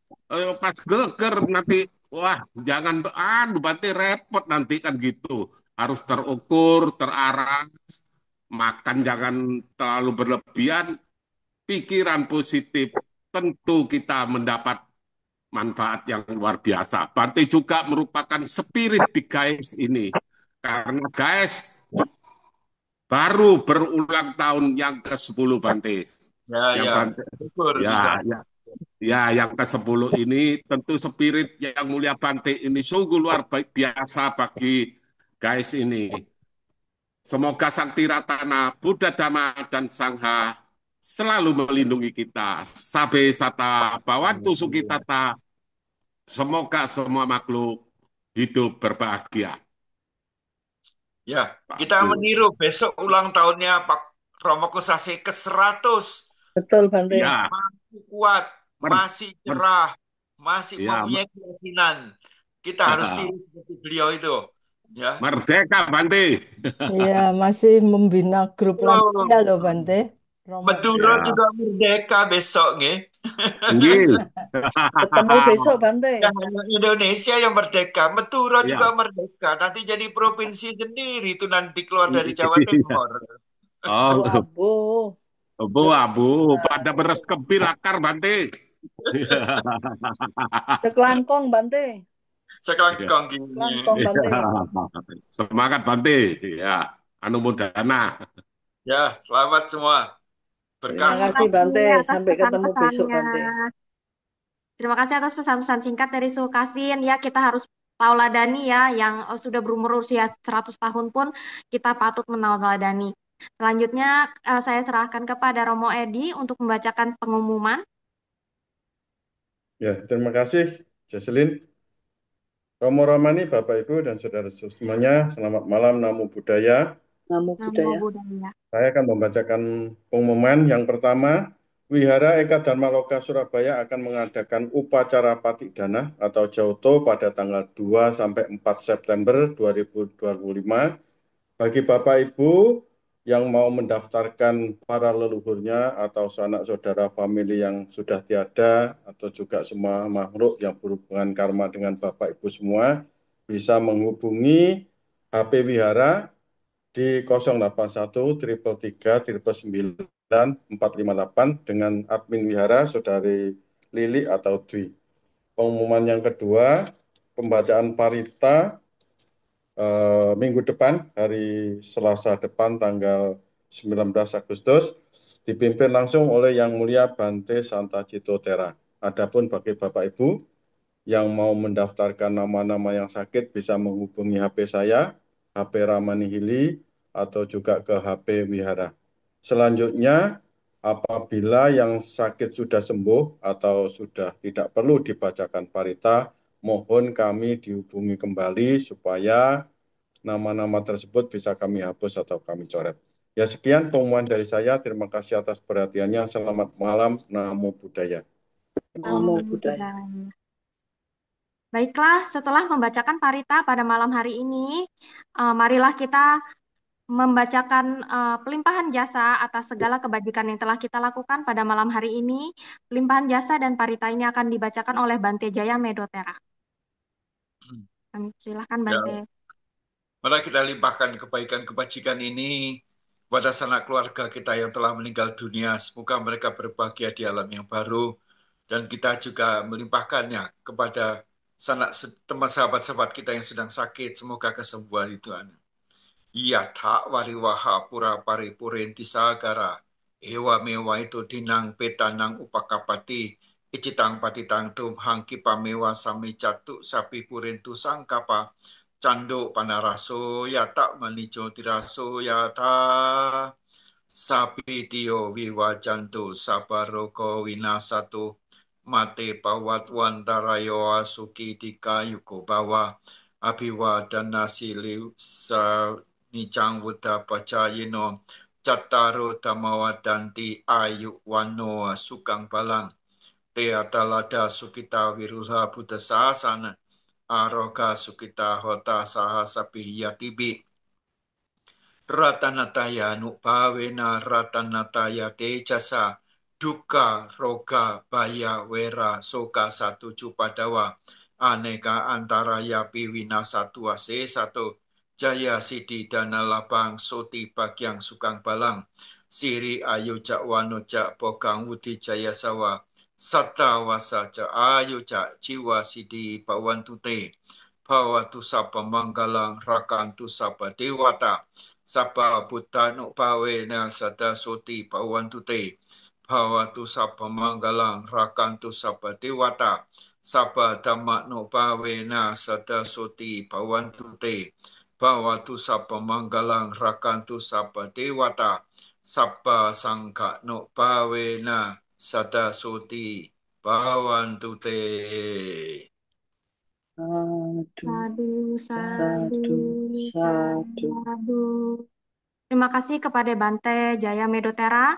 Pas geger nanti wah jangan Bante repot nanti kan gitu. Harus terukur, terarah, makan jangan terlalu berlebihan, pikiran positif tentu kita mendapat manfaat yang luar biasa. Bante juga merupakan spirit di GAIS ini. Karena GAIS baru berulang tahun yang ke-10 Bante. Ya, Yang ya. Bante Syukur bisa. ya yang ke-10 ini tentu spirit yang mulia Bante ini sungguh luar biasa bagi GAIS ini. Semoga Sang Tiratana, Buddha Dhamma dan Sangha selalu melindungi kita. Sabe sata bawantu sukitata. Semoga semua makhluk hidup berbahagia. Ya, kita Bagus. meniru besok ulang tahunnya Pak Romo Kusase ke-100. Betul, Bante. Ya, Masih kuat, masih cerah, masih ya, mempunyai keyakinan. Kita harus tiru seperti beliau itu. Ya. merdeka Bante. Iya, masih membina grup lansia loh Bante. Romo. Madura Ya, juga merdeka besok, nggih. inggih. Ketemu besok, Bante. Yang hanya Indonesia yang merdeka, Madura juga Ya. merdeka. Nanti jadi provinsi sendiri itu nanti keluar dari Jawa Timur. Oh, Abu-abu. abu-abu pada beres kebil akar Bante. Sekelangkong, Bante. Sekelangkong gini. Kelangkong, Bante. Semangat Bante. Ya, anu mudana. Ya, selamat semua. Terima Berkah kasih, semua. Bante. atas Sampai ketemu besok, pesan-pesannya. Bante. Terima kasih atas pesan-pesan singkat dari Suhu Kasin. Ya, kita harus tauladani ya, yang sudah berumur usia 100 tahun pun kita patut meneladani. Selanjutnya saya serahkan kepada Romo Edi untuk membacakan pengumuman. Ya, terima kasih, Jesselyn. Romo Ramani, Bapak Ibu dan saudara semuanya, selamat malam, Namo Buddhaya. Namo Namo Buddhaya. Buddhaya. Saya akan membacakan pengumuman. Yang pertama, Wihara Eka Dharma Loka Surabaya akan mengadakan upacara Patik Dana atau Jauto pada tanggal 2 sampai 4 September 2025. Bagi Bapak Ibu yang mau mendaftarkan para leluhurnya atau sanak saudara famili yang sudah tiada atau juga semua makhluk yang berhubungan karma dengan Bapak Ibu semua bisa menghubungi HP Wihara di 081 333 458 dengan admin Wihara Saudari Lili atau Dwi. Pengumuman yang kedua, pembacaan parita minggu depan, hari Selasa depan tanggal 19 Agustus, dipimpin langsung oleh Yang Mulia Bante Santa Cito Tera. Adapun bagi Bapak Ibu yang mau mendaftarkan nama-nama yang sakit bisa menghubungi HP saya, HP Ramani Hili, atau juga ke HP Wihara. Selanjutnya, apabila yang sakit sudah sembuh atau sudah tidak perlu dibacakan parita, mohon kami dihubungi kembali supaya nama-nama tersebut bisa kami hapus atau kami coret. Ya sekian pengumuman dari saya. Terima kasih atas perhatiannya. Selamat malam. Namo Buddhaya. Namo Namo Buddhaya. Buddhaya. Baiklah, setelah membacakan parita pada malam hari ini, marilah kita membacakan pelimpahan jasa atas segala kebajikan yang telah kita lakukan pada malam hari ini. Pelimpahan jasa dan parita ini akan dibacakan oleh Bante Jaya Medotera. Silakan Ya, Bante. mari kita limpahkan kebaikan kebajikan ini kepada sanak keluarga kita yang telah meninggal dunia. Semoga mereka berbahagia di alam yang baru. Dan kita juga melimpahkannya kepada sanak teman sahabat-sahabat kita yang sedang sakit. Semoga kesembuhan itu ada. Yatha wariwaha pura paripurenti sagara. Ewa mewa itu dinang petanang upakapati. Icitang patitang tumhang kipamewa sami catu sapi purentu sangkapa. Cando panaraso yata manijo tiraso yata. Sapi tio wiwajantu sabaroko winasatu. Mate pawat wantarayo asuki dikayuko bawa. Abiwa dan nasi liu sa nicang wuda pacayino. Cattaro tamawa danti ayu wano sukang balang. Te atalada sukita wirulha buddha sasana. Aroga sukita hota sahasapi yatibi. Ratanataya nupawena ratanataya tejasa duka roga baya wera soka satu cupadawa aneka antaraya piwina satu ase satu jaya sidi dana labang soti bagyang sukang balang siri ayu cak wano cak pokang wudi jaya sawa satta wasa cak ayu cak jiwa sidi bawantute bawatu sapa manggalang rakantu sapa dewata Sapa Buddha no pawe na sada soti pawantute. Bhawatu sapa manggalang rakantu sapa dewata. Sapa dhamma no pawe na sada soti pawantute. Bhawatu sapa manggalang rakantu sapa dewata. Sapa sangka no pawe na sada soti pawantute. Sadu, Sadu, sadu, sadu, sadu. sadu. Terima kasih kepada Bante Jaya Medotera.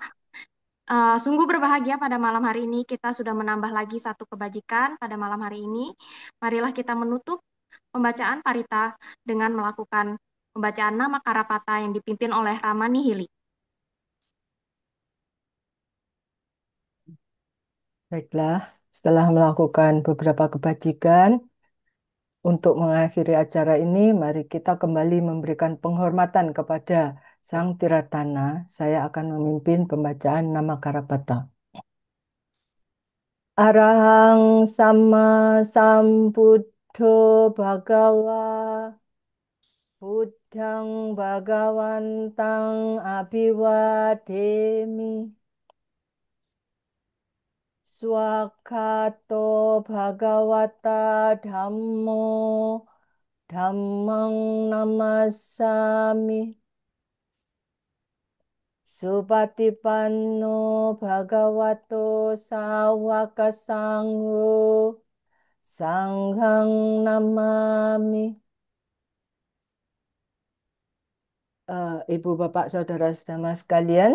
Sungguh berbahagia pada malam hari ini kita sudah menambah lagi satu kebajikan pada malam hari ini. Marilah kita menutup pembacaan parita dengan melakukan pembacaan nama Karapata yang dipimpin oleh Ramani Hili. Baiklah, setelah melakukan beberapa kebajikan, untuk mengakhiri acara ini, mari kita kembali memberikan penghormatan kepada Sang Tiratana. Saya akan memimpin pembacaan nama Karapata. Arahang sama sambuddho bhagawa Buddhang bhagawantang abhiwademi Swakato bhagawata dhammo dhammang namasami Supatipanno bhagavato sawaka sangho sanghang namami. Ibu, Bapak, Saudara-saudara sekalian,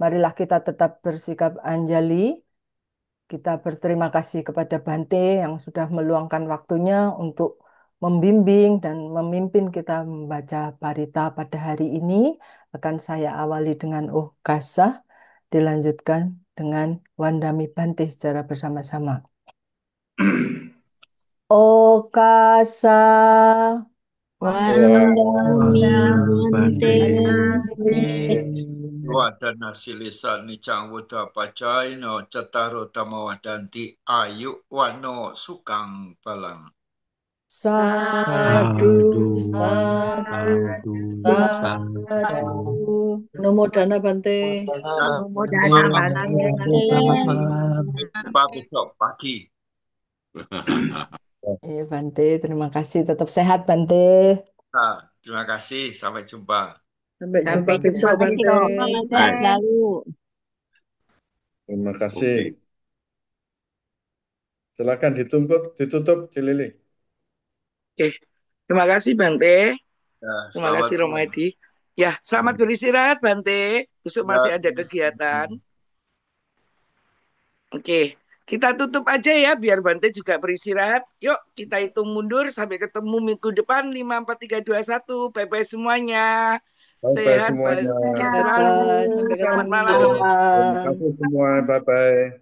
marilah kita tetap bersikap anjali. Kita berterima kasih kepada Bante yang sudah meluangkan waktunya untuk membimbing dan memimpin kita membaca parita pada hari ini. Akan saya awali dengan Kasa, dilanjutkan dengan Wandami Bante secara bersama-sama. Kasa. Wandami Bante. Wadana silisa nicang wuta pacai no cetaro tamawadanti ayu wano sukang palang. Sadu, sadu, sadu. Namo Dana Bante. Namo Dana Bante. Jumpa besok pagi. Bante, terima kasih. Tetap sehat, Bante. Nah, terima kasih. Sampai jumpa. Sampai jumpa besok, Bante. Sehat selalu. Terima kasih. Silakan ditutup Cilili. Oke, terima kasih Bante. Ya, Terima kasih Romadi. Ya, selamat beristirahat Bante. Besok masih ada kegiatan. Oke, kita tutup aja ya biar Bante juga beristirahat. Yuk, kita hitung mundur sampai ketemu minggu depan 5 4 3 2 1. Bye-bye semuanya. Bye-bye Sehat semuanya. selalu. Sampai Selamat ketemu malam. minggu depan. Terima kasih semua. Bye-bye.